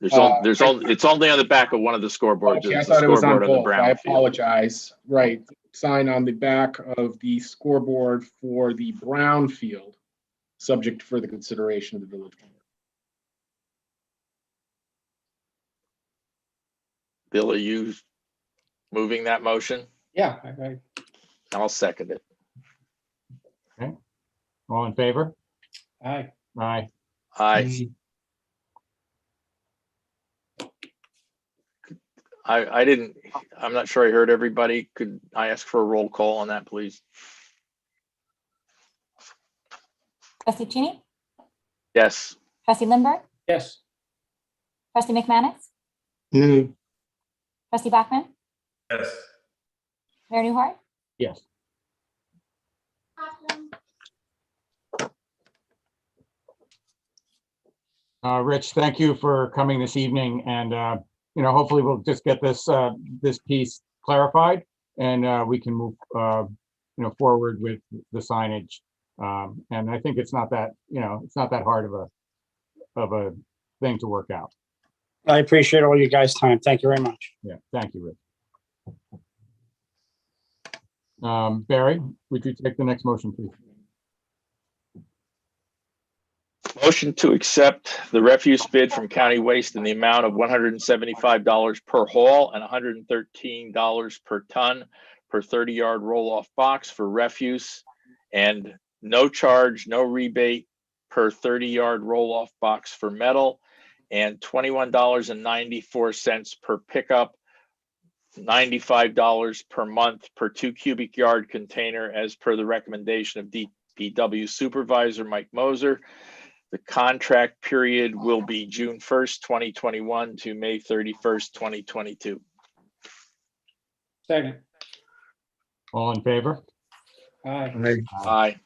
It's only on the back of one of the scoreboards. Okay, I It's the thought it was on scoreboard on the both. I Brown field. apologize. Right, sign on the back of the scoreboard for the Brown field, subject to further consideration of the village board. Bill, are you moving that motion? Yeah, I'll second it. All in favor? aye. Aye. I'm not sure I heard everybody. Could I ask for a roll call on that, please? Trustee Cheney, Yes. Trustee Lindbergh, Yes. trustee McManus, No. trustee Bachman, Yes. Mayor Newhart. Yes. Rich, thank you for coming this evening, and hopefully we'll just get this piece clarified, and we can move forward with the signage. And I think it's not that hard of a thing to work out. I appreciate all you guys' time. Thank you very much. Yeah, thank you, Rich. Barry, would you take the next motion, please? Motion to accept the refuse bid from County Waste in the amount of $175 per haul and $113 per ton per 30-yard roll-off box for refuse, and no charge, no rebate per 30-yard roll-off box for metal, and $21.94 per pickup, $95 per month per 2 cubic yard container as per the recommendation of DPW Supervisor Mike Moser. The contract period will be June 1st, 2021 to May 31st, 2022. Second. All in favor? Aye. Aye.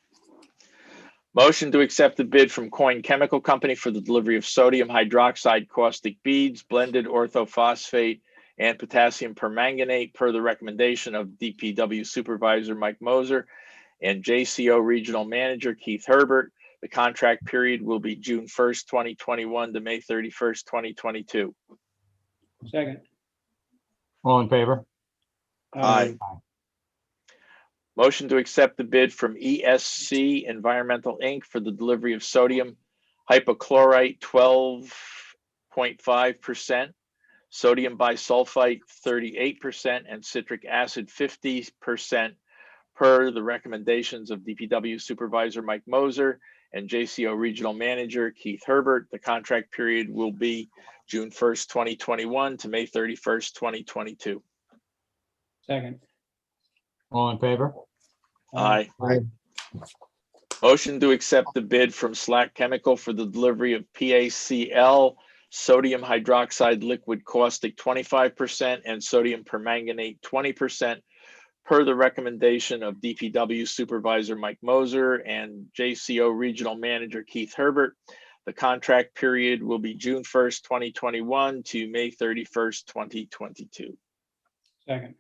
Motion to accept the bid from Coin Chemical Company for the delivery of sodium hydroxide caustic beads, blended orthophosphate, and potassium permanganate per the recommendation of DPW Supervisor Mike Moser and JCO Regional Manager Keith Herbert. The contract period will be June 1st, 2021 to May 31st, 2022. Second. All in favor? Aye. Motion to accept the bid from ESC Environmental Inc. for the delivery of sodium hypochlorite 12.5%, sodium bisulfite 38%, and citric acid 50% per the recommendations of DPW Supervisor Mike Moser and JCO Regional Manager Keith Herbert. The contract period will be June 1st, 2021 to May 31st, 2022. Second. All in favor? Aye. Motion to accept the bid from Slack Chemical for the delivery of PaCl sodium hydroxide liquid caustic 25% and sodium permanganate 20% per the recommendation of DPW Supervisor Mike Moser and JCO Regional Manager Keith Herbert. The contract period will be June 1st, 2021 to May 31st, 2022. Second.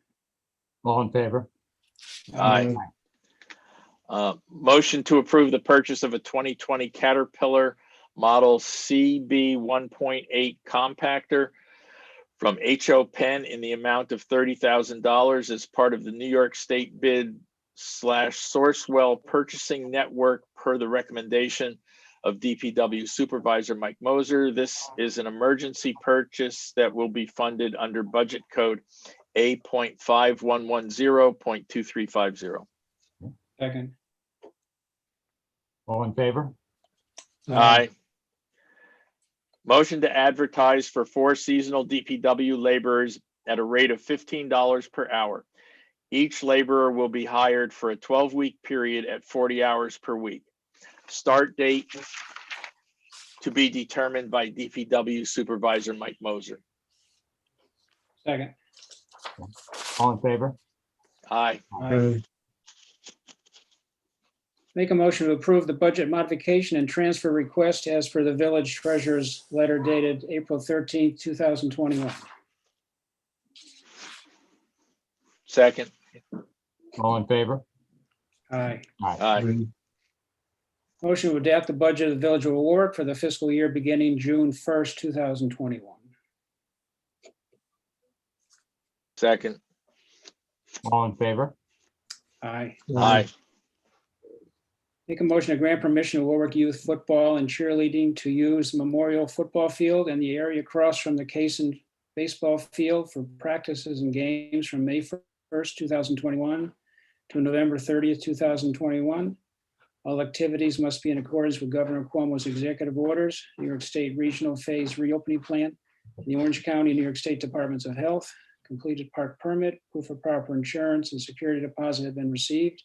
All in favor? Aye. Motion to approve the purchase of a 2020 Caterpillar Model CB 1.8 compactor from H.O. Penn in the amount of $30,000 as part of the New York State bid / Sourcewell purchasing network per the recommendation of DPW Supervisor Mike Moser. This is an emergency purchase that will be funded under budget code A.5110.2350. Second. All in favor? Aye. Motion to advertise for 4 seasonal DPW laborers at a rate of $15 per hour. Each laborer will be hired for a 12-week period at 40 hours per week. Start date to be determined by DPW Supervisor Mike Moser. Second. All in favor? Aye. Make a motion to approve the budget modification and transfer request as per the village treasurer's letter dated April 13th, 2021. Second. All in favor? Aye. Aye. Motion to adapt the budget of the village of Warwick for the fiscal year beginning June 1st, 2021. Second. All in favor? Aye. Aye. Make a motion to grant permission to Warwick Youth Football and Cheerleading to use Memorial Football Field and the area across from the Cason Baseball Field for practices and games from May 1st, 2021 to November 30th, 2021. All activities must be in accordance with Governor Cuomo's executive orders, New York State Regional Phase Reopening Plan, the Orange County, New York State Departments of Health. Completed park permit, proof of proper insurance, and security deposit have been received.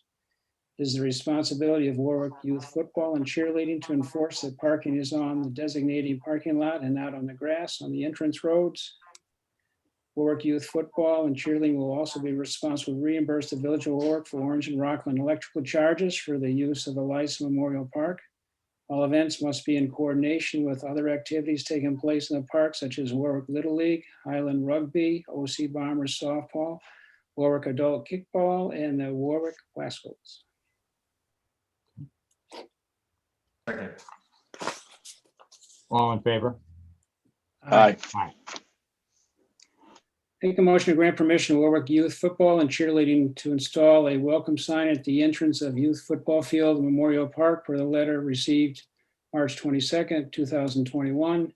It is the responsibility of Warwick Youth Football and Cheerleading to enforce that parking is on the designated parking lot and not on the grass on the entrance roads. Warwick Youth Football and Cheerleading will also be responsible to reimburse the Village of Warwick for Orange and Rockland electrical charges for the use of the Lice Memorial Park. All events must be in coordination with other activities taking place in the park, such as Warwick Little League, Highland Rugby, OC Bombers Softball, Warwick Adult Kickball, and the Warwick Wascals. Second. All in favor? Aye. Aye. Make a motion to grant permission to Warwick Youth Football and Cheerleading to install a welcome sign at the entrance of Youth Football Field and Memorial Park per the letter received March 22nd, 2021.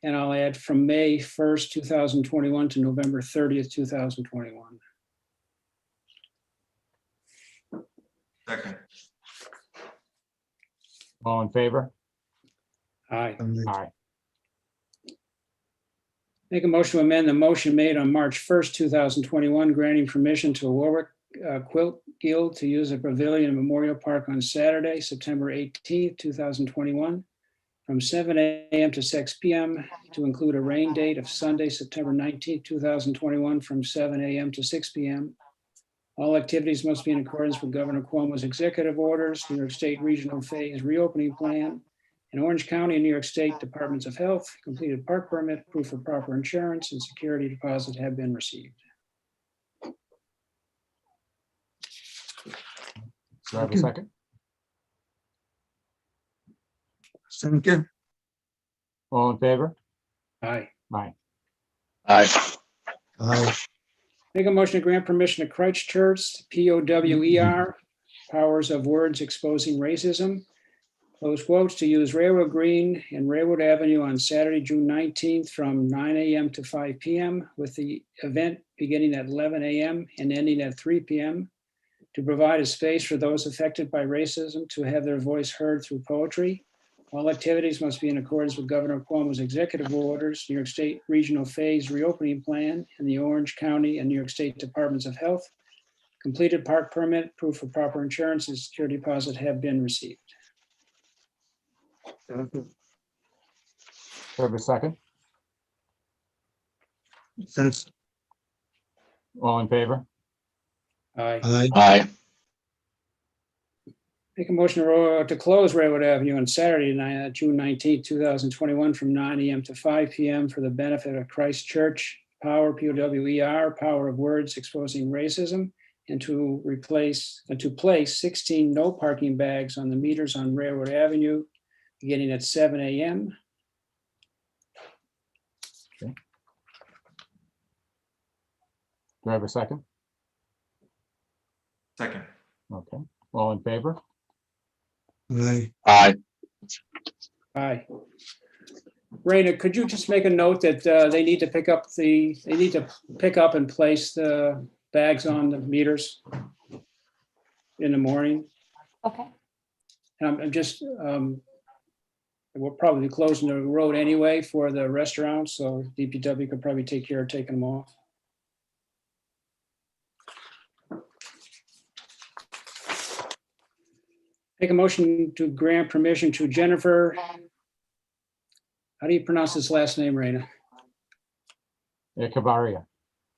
And I'll add from May 1st, 2021 to November 30th, 2021. Second. All in favor? Aye. Aye. Make a motion to amend the motion made on March 1st, 2021, granting permission to Warwick Quilt Guild to use a pavilion in Memorial Park on Saturday, September 18th, 2021, from 7 a.m. to 6 p.m. to include a rain date of Sunday, September 19th, 2021, from 7 a.m. to 6 p.m. All activities must be in accordance with Governor Cuomo's executive orders, New York State Regional Phase Reopening Plan, in Orange County and New York State Departments of Health. Completed park permit, proof of proper insurance, and security deposit have been received. Do I have a second? Second. All in favor? Aye. Aye. Aye. Aye. Make a motion to grant permission to Christchurch, POWER, Powers of Words Exposing Racism, close quotes, to use Railroad Green and Railroad Avenue on Saturday, June 19th from 9 a.m. to 5 p.m. with the event beginning at 11 a.m. and ending at 3 p.m. to provide a space for those affected by racism to have their voice heard through poetry. All activities must be in accordance with Governor Cuomo's executive orders, New York State Regional Phase Reopening Plan, and the Orange County and New York State Departments of Health. Completed park permit, proof of proper insurance, and security deposit have been received. Do I have a second? Since. All in favor? Aye. Aye. Aye. Make a motion to close Railroad Avenue on Saturday, June 19th, 2021, from 9 a.m. to 5 p.m. for the benefit of Christ Church, Power, POWER, Power of Words Exposing Racism, and to place 16 no parking bags on the meters on Railroad Avenue, beginning at 7 a.m. Do I have a second? Second. Okay. All in favor? Aye. Aye. Aye. Raina, could you just make a note that they need to pick up and place the bags on the meters in the morning? Okay. And I'm just, we'll probably be closing the road anyway for the restaurant, so DPW could probably take care of taking them off. Make a motion to grant permission to Jennifer. How do you pronounce this last name, Raina? Cavaria.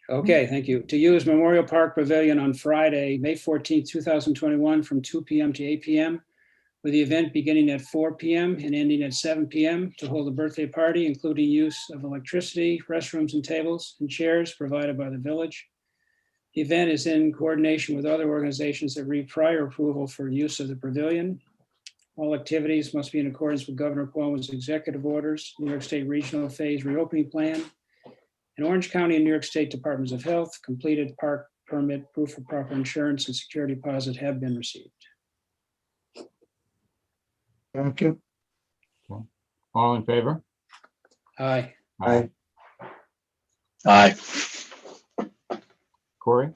Okay, thank you. To use Memorial Park Pavilion on Friday, May 14th, 2021, from 2 p.m. to 8 p.m. with the event beginning at 4 p.m. and ending at 7 p.m. to hold a birthday party, including use of electricity, restrooms, and tables and chairs provided by the village. The event is in coordination with other organizations that read prior approval for use of the pavilion. All activities must be in accordance with Governor Cuomo's executive orders, New York State Regional Phase Reopening Plan, and Orange County and New York State Departments of Health. Completed park permit, proof of proper insurance, and security deposit have been received. Thank you. All in favor? Aye. Aye. Aye. Corey?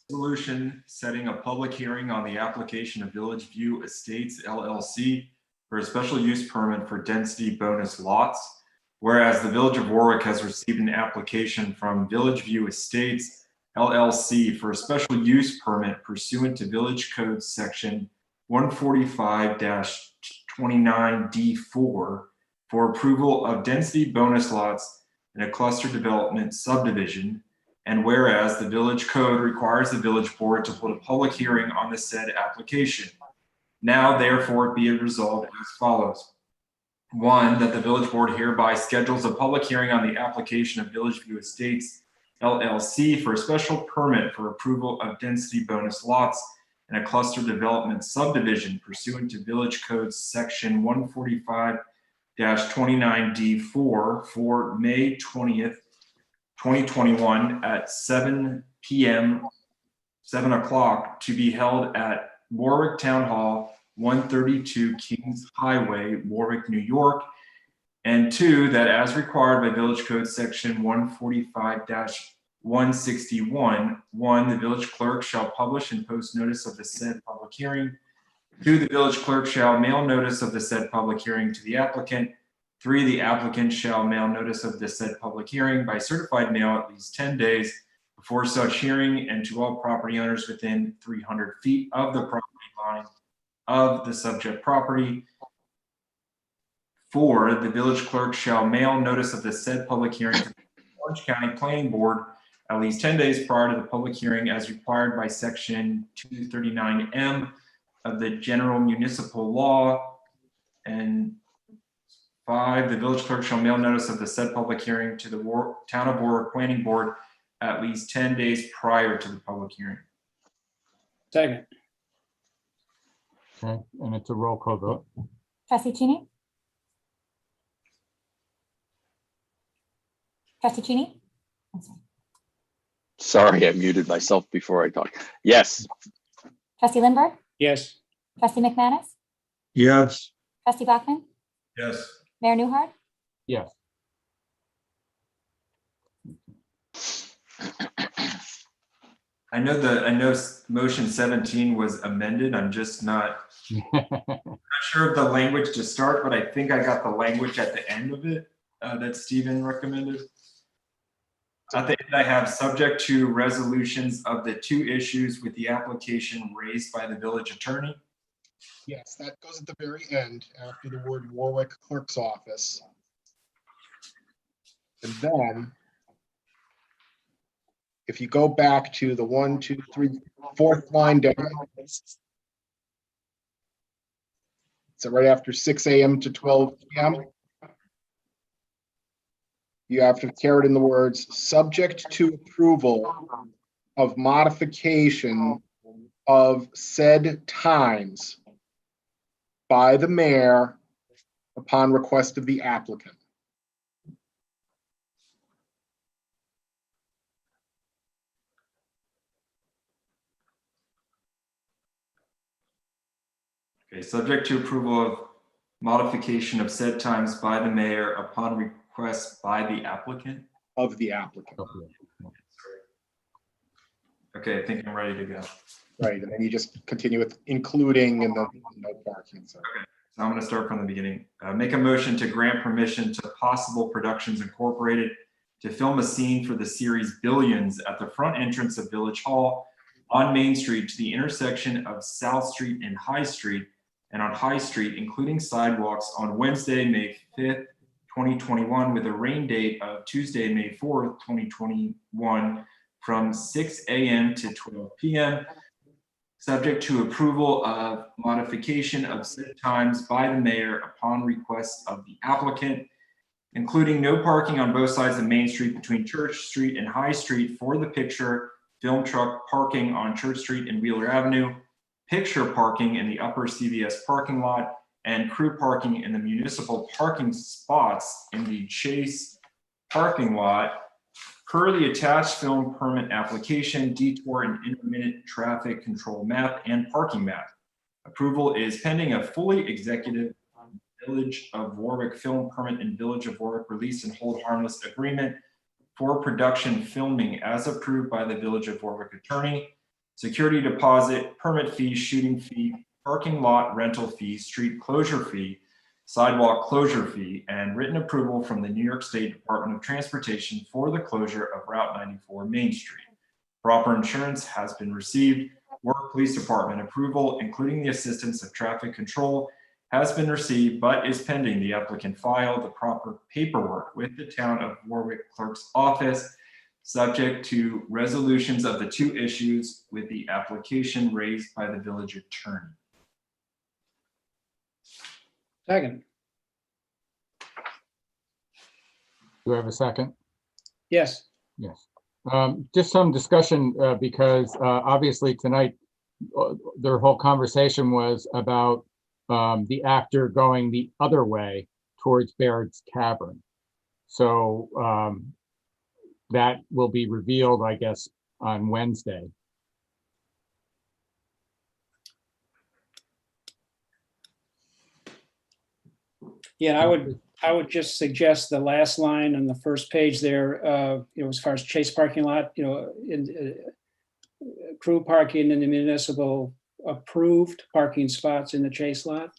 Resolution setting a public hearing on the application of Village View Estates LLC for a special use permit for density bonus lots. Whereas the Village of Warwick has received an application from Village View Estates LLC for a special use permit pursuant to Village Code Section 145-29D4 for approval of density bonus lots in a cluster development subdivision. And whereas the village code requires the village board to hold a public hearing on the said application. Now therefore be it resolved as follows. 1, that the village board hereby schedules a public hearing on the application of Village View Estates LLC for a special permit for approval of density bonus lots in a cluster development subdivision pursuant to Village Code Section 145-29D4 for May 20th, 2021 at 7 p.m., 7 o'clock to be held at Warwick Town Hall, 132 Kings Highway, Warwick, New York. And 2, that as required by Village Code Section 145-161, 1, the village clerk shall publish and post notice of the said public hearing. 2, the village clerk shall mail notice of the said public hearing to the applicant. 3, the applicant shall mail notice of the said public hearing by certified mail at least 10 days before such hearing and to all property owners within 300 feet of the property line of the subject property. 4, the village clerk shall mail notice of the said public hearing to the Orange County Planning Board at least 10 days prior to the public hearing as required by Section 239M of the General Municipal Law. And 5, the village clerk shall mail notice of the said public hearing to the Town of Warwick Planning Board at least 10 days prior to the public hearing. Second. Okay, and it's a roll call vote. Trustee Cheney? Trustee Cheney? I'm sorry. Sorry, I muted myself before I talked. Yes. Trustee Lindberg? Yes. Trustee McManus? Yes. Trustee Bachman? Yes. Mayor Newhart? Yes. I know motion 17 was amended. I'm just not sure of the language to start, but I think I got the language at the end of it that Stephen recommended. At the end, I have subject to resolutions of the 2 issues with the application raised by the village attorney. Yes, that goes at the very end after the word Warwick Clerk's Office. And then if you go back to the 1, 2, 3, 4th line down, so right after 6 a.m. to 12 p.m., you have to carry it in the words, subject to approval of modification of said times by the mayor upon request of the applicant. Okay, subject to approval of modification of said times by the mayor upon request by the applicant. Of the applicant. Okay, I think I'm ready to go. Right, and then you just continue with including and then no parking. So. Okay, so I'm going to start from the beginning. Make a motion to grant permission to Possible Productions Incorporated to film a scene for the series Billions at the front entrance of Village Hall on Main Street to the intersection of South Street and High Street, and on High Street, including sidewalks, on Wednesday, May 5th, 2021, with a rain date of Tuesday, May 4th, 2021, from 6 a.m. to 12 p.m., subject to approval of modification of said times by the mayor upon request of the applicant, including no parking on both sides of Main Street between Church Street and High Street for the picture, film truck parking on Church Street and Wheeler Avenue, picture parking in the upper CVS parking lot, and crew parking in the municipal parking spots in the Chase parking lot per the attached film permit application, detour and intermittent traffic control map and parking map. Approval is pending a fully executive Village of Warwick film permit and Village of Warwick release and hold harmless agreement for production filming as approved by the Village of Warwick attorney. Security deposit, permit fee, shooting fee, parking lot rental fee, street closure fee, sidewalk closure fee, and written approval from the New York State Department of Transportation for the closure of Route 94 Main Street. Proper insurance has been received. Warwick Police Department approval, including the assistance of traffic control, has been received but is pending. The applicant filed the proper paperwork with the Town of Warwick Clerk's Office, subject to resolutions of the two issues with the application raised by the village attorney. Second, Do I have a second? yes. Yes. Just some discussion, because obviously tonight, their whole conversation was about the actor going the other way towards Baird's Tavern. So that will be revealed, I guess, on Wednesday. Yeah, I would just suggest the last line on the first page there, as far as Chase parking lot, crew parking in the municipal approved parking spots in the Chase lot.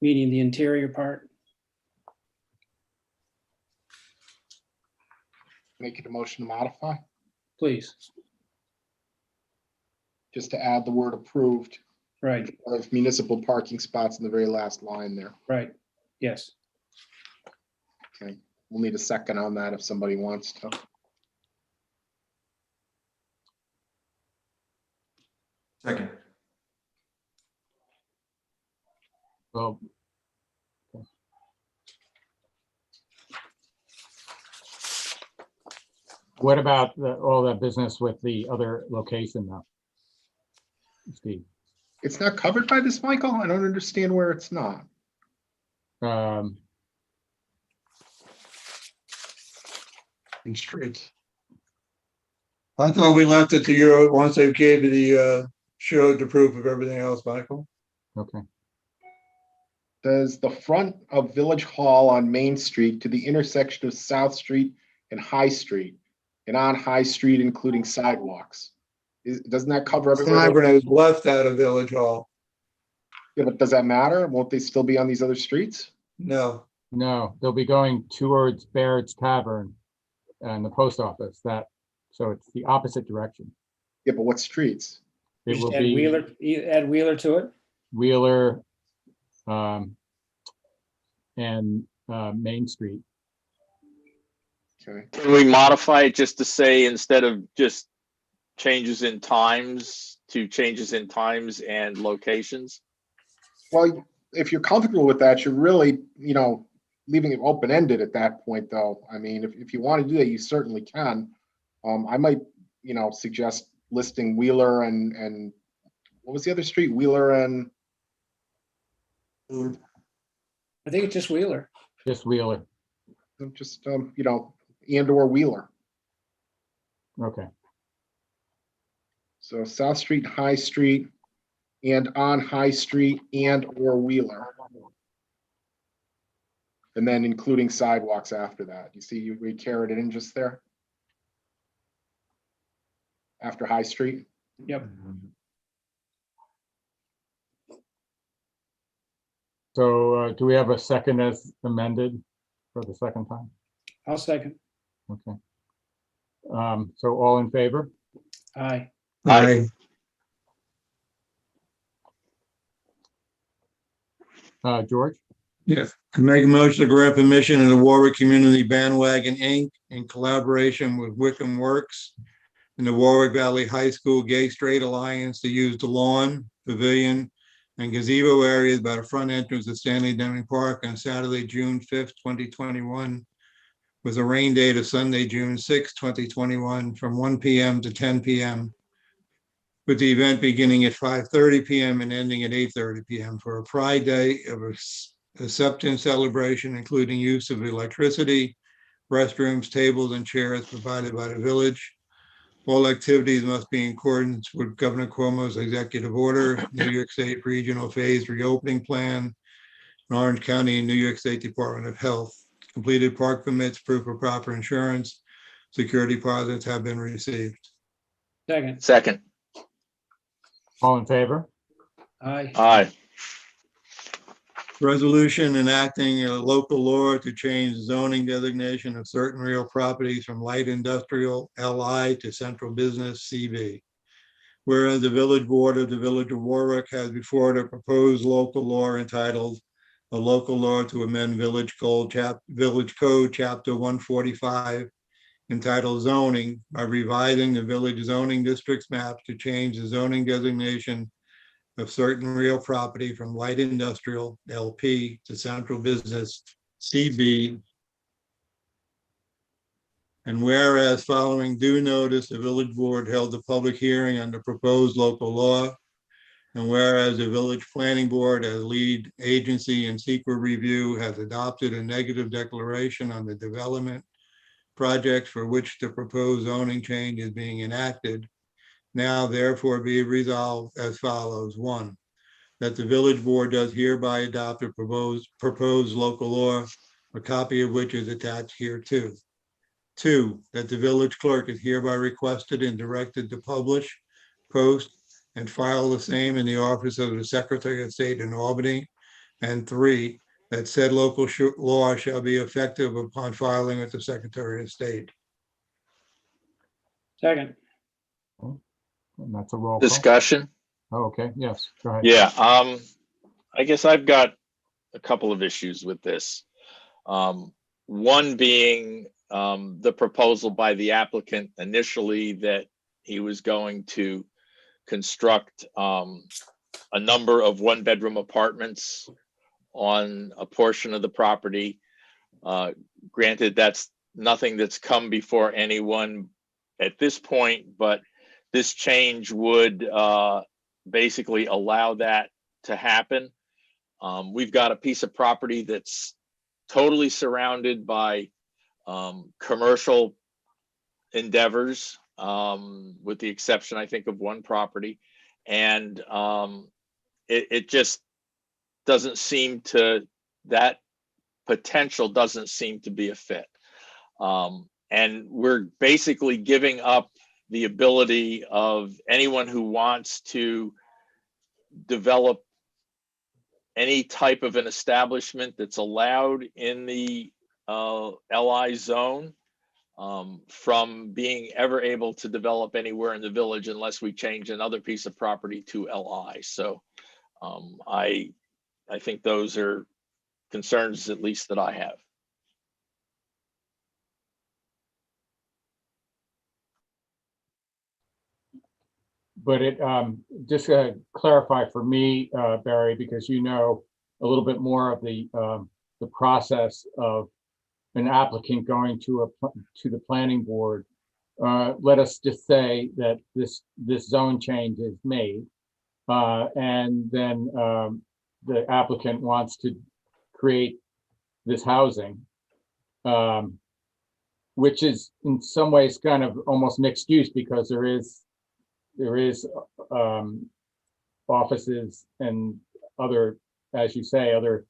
Meaning the interior part. Make it a motion to modify, Please. just to add the word approved Right, of municipal parking spots in the very last line there. right. Yes. Okay, we'll need a second on that if somebody wants to. Second. Well, what about all that business with the other location though? Steve? It's not covered by this, Michael? I don't understand where it's not. In streets. I thought we left it to you once they gave you the, showed the proof of everything else, Michael. Okay. Does the front of Village Hall on Main Street to the intersection of South Street and High Street, and on High Street, including sidewalks? Doesn't that cover everywhere? Tavern is left out of Village Hall. Yeah, but does that matter? Won't they still be on these other streets? No, No, they'll be going towards Baird's Tavern and the post office, so it's the opposite direction. Yeah, but what streets? It Just will add be Wheeler, add Wheeler to it. Wheeler and Main Street. Okay, Can we modify it just to say, instead of just changes in times, to changes in times and locations? well, if you're comfortable with that, you're really, leaving it open-ended at that point, though. I mean, if you want to do that, you certainly can. I might, suggest listing Wheeler and what was the other street? Wheeler and I think it's just Wheeler. Just Wheeler. just, and or Wheeler. Okay. So South Street, High Street, and on High Street and or Wheeler. And then including sidewalks after that. You see, we carried it in just there. After High Street. Yep. So do we have a second as amended for the second time? I'll second. Okay. So all in favor? Aye. Aye. George? yes. I make a motion to grant permission to the Warwick Community Bandwagon, Inc. in collaboration with Wickham Works and the Warwick Valley High School Gay Straight Alliance to use the lawn, pavilion, and gazebo areas by the front entrance of Stanley Deming Park on Saturday, June 5th, 2021, with a rain date of Sunday, June 6th, 2021, from 1 p.m. to 10 p.m., with the event beginning at 5:30 p.m. and ending at 8:30 p.m. for a Pride Day of acceptance celebration, including use of electricity, restrooms, tables, and chairs provided by the village. All activities must be in accordance with Governor Cuomo's executive order, New York State Regional Phase Reopening Plan, and Orange County and New York State Department of Health. Completed park permits, proof of proper insurance, security deposits have been received. Second. Second. All in favor? Aye. Aye. Resolution enacting a local law to change zoning designation of certain real properties from light industrial LI to central business CB. Whereas the village board of the village of Warwick has before it a proposed local law entitled a local law to amend village code chapter 145 entitled zoning by revising the village zoning districts maps to change the zoning designation of certain real property from light industrial LP to central business CB. And whereas following due notice, the village board held a public hearing on the proposed local law. And whereas the village planning board as lead agency in secret review has adopted a negative declaration on the development projects for which the proposed zoning change is being enacted. Now therefore be resolved as follows. One, that the village board does hereby adopt a proposed local law, a copy of which is attached hereto. Two, that the village clerk is hereby requested and directed to publish, post, and file the same in the office of the Secretary of State in Albany. And three, that said local law shall be effective upon filing with the Secretary of State. Second. And that's a roll call. Discussion? Oh, okay, yes, go ahead. Yeah, I guess I've got a couple of issues with this. One being the proposal by the applicant initially that he was going to construct a number of one-bedroom apartments on a portion of the property. Granted, that's nothing that's come before anyone at this point, but this change would basically allow that to happen. We've got a piece of property that's totally surrounded by commercial endeavors, with the exception, I think, of one property. And it just doesn't seem to, that potential doesn't seem to be a fit. And we're basically giving up the ability of anyone who wants to develop any type of an establishment that's allowed in the LI zone from being ever able to develop anywhere in the village unless we change another piece of property to LI. So I think those are concerns, at least that I have. But it, just to clarify for me, Barry, because you know a little bit more of the process of an applicant going to the planning board. Let us just say that this zone change is made, and then the applicant wants to create this housing, which is in some ways kind of almost mixed use, because there is offices and other, as you say, other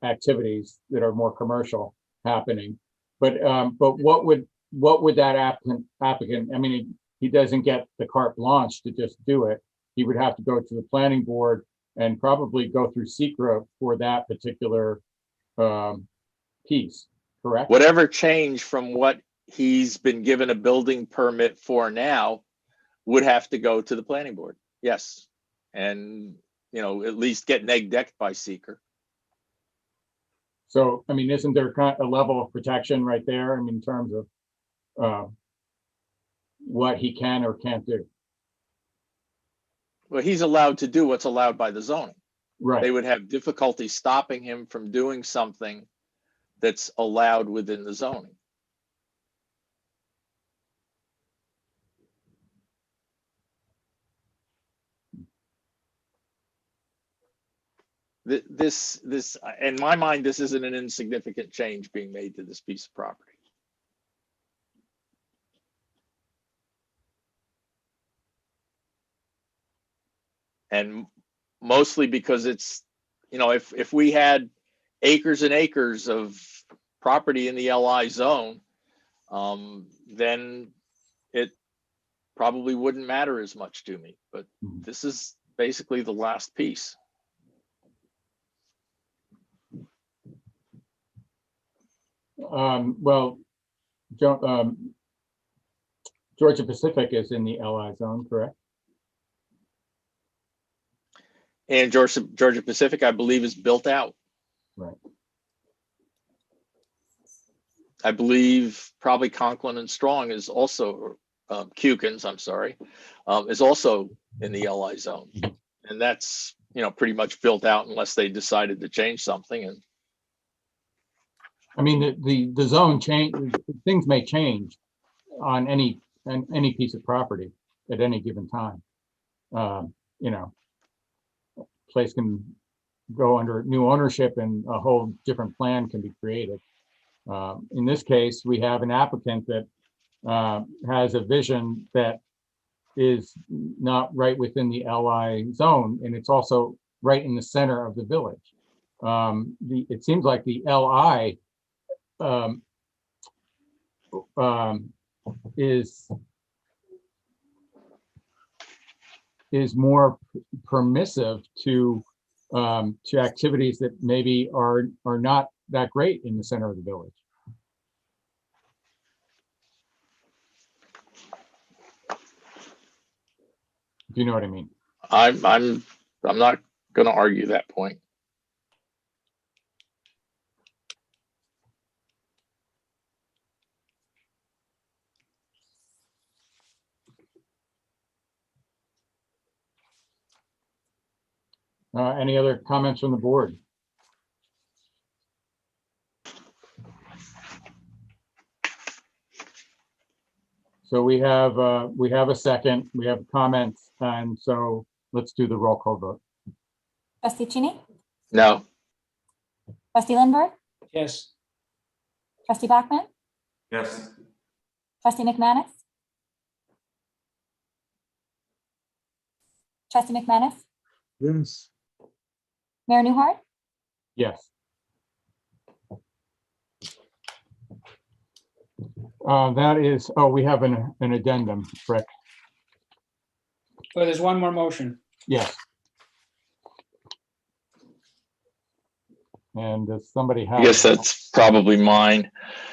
activities that are more commercial happening. But what would that applicant, I mean, he doesn't get the carte blanche to just do it. He would have to go to the planning board and probably go through SECRA for that particular piece, correct? Whatever change from what he's been given a building permit for now would have to go to the planning board. Yes. And, you know, at least get neg decked by seeker. So, I mean, isn't there kind of a level of protection right there? I mean, in terms of what he can or can't do? Well, he's allowed to do what's allowed by the zoning. Right. They would have difficulty stopping him from doing something that's allowed within the zoning. This, in my mind, this isn't an insignificant change being made to this piece of property. And mostly because it's, you know, if we had acres and acres of property in the LI zone, then it probably wouldn't matter as much to me. But this is basically the last piece. Well, Georgia Pacific is in the LI zone, correct? And Georgia Pacific, I believe, is built out. Right. I believe probably Conklin and Strong is also, Cukins, I'm sorry, is also in the LI zone. And that's, pretty much built out unless they decided to change something. And I mean, the zone change, things may change on any piece of property at any given time. Place can go under new ownership and a whole different plan can be created. In this case, we have an applicant that has a vision that is not right within the LI zone, and it's also right in the center of the village. It seems like the LI is more permissive to activities that maybe are not that great in the center of the village. Do you know what I mean? I'm not going to argue that point. Any other comments from the board? So we have a second, we have comments, and so let's do the roll call vote. Trustee Cheney, No. trustee Lindberg, Yes. trustee Bachman, Yes. trustee McManus, trustee McManus, Yes. Mayor Newhart, Yes. That is, we have an addendum, correct? But there's one more motion. Yes. And does somebody have? I guess that's probably mine.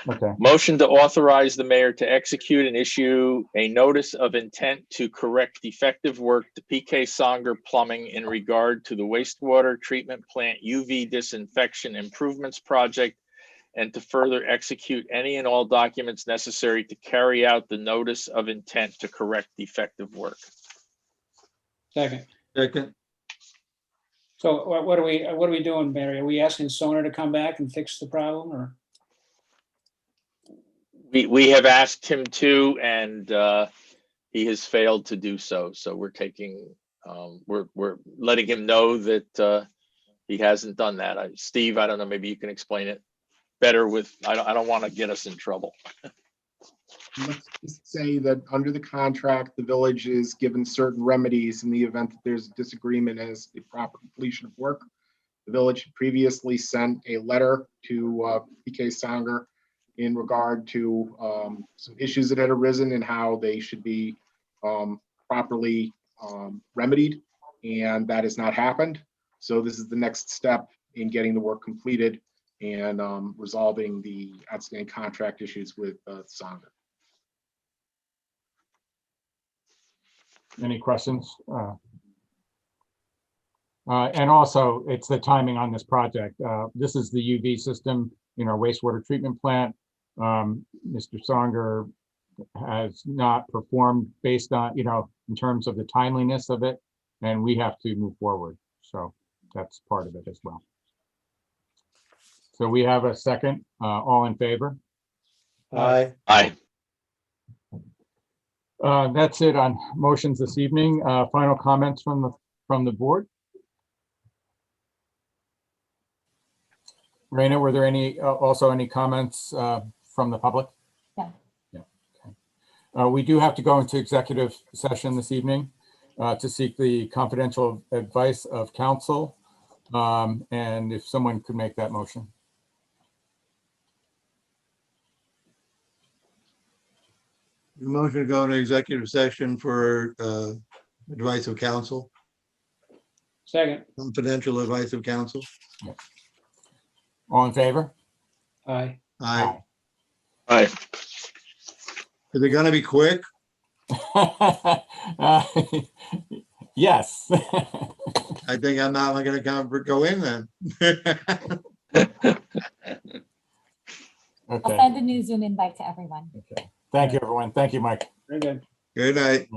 Okay. Motion to authorize the mayor to execute and issue a notice of intent to correct defective work to PK Songer Plumbing in regard to the wastewater treatment plant UV disinfection improvements project, and to further execute any and all documents necessary to carry out the notice of intent to correct defective work. Second. Second. So what are we doing, Mary? Are we asking Sonar to come back and fix the problem, or? We have asked him to, and he has failed to do so. So we're taking, we're letting him know that he hasn't done that. Steve, I don't know, maybe you can explain it better with, I don't want to get us in trouble. Let's just say that under the contract, the village is given certain remedies in the event that there's a disagreement as the proper completion of work. The village previously sent a letter to PK Songer in regard to some issues that had arisen and how they should be properly remedied, and that has not happened. So this is the next step in getting the work completed and resolving the outstanding contract issues with Songer. Any questions? And also, it's the timing on this project. This is the UV system in our wastewater treatment plant. Mr. Songer has not performed based on, in terms of the timeliness of it, and we have to move forward. So that's part of it as well. So we have a second. All in favor? Aye. Aye. That's it on motions this evening. Final comments from the board. Raina, were there also any comments from the public? Yeah. Yeah. Okay. We do have to go into executive session this evening to seek the confidential advice of counsel. And if someone could make that motion. Motion to go into executive session for advice of counsel, Second. confidential advice of counsel. All in favor? Aye. Aye. Aye. Is it gonna be quick? Yes. I think I'm not gonna go in then. I'll Okay, send a new Zoom invite to everyone. thank you, everyone. Thank you, Mike. Very good. Good night.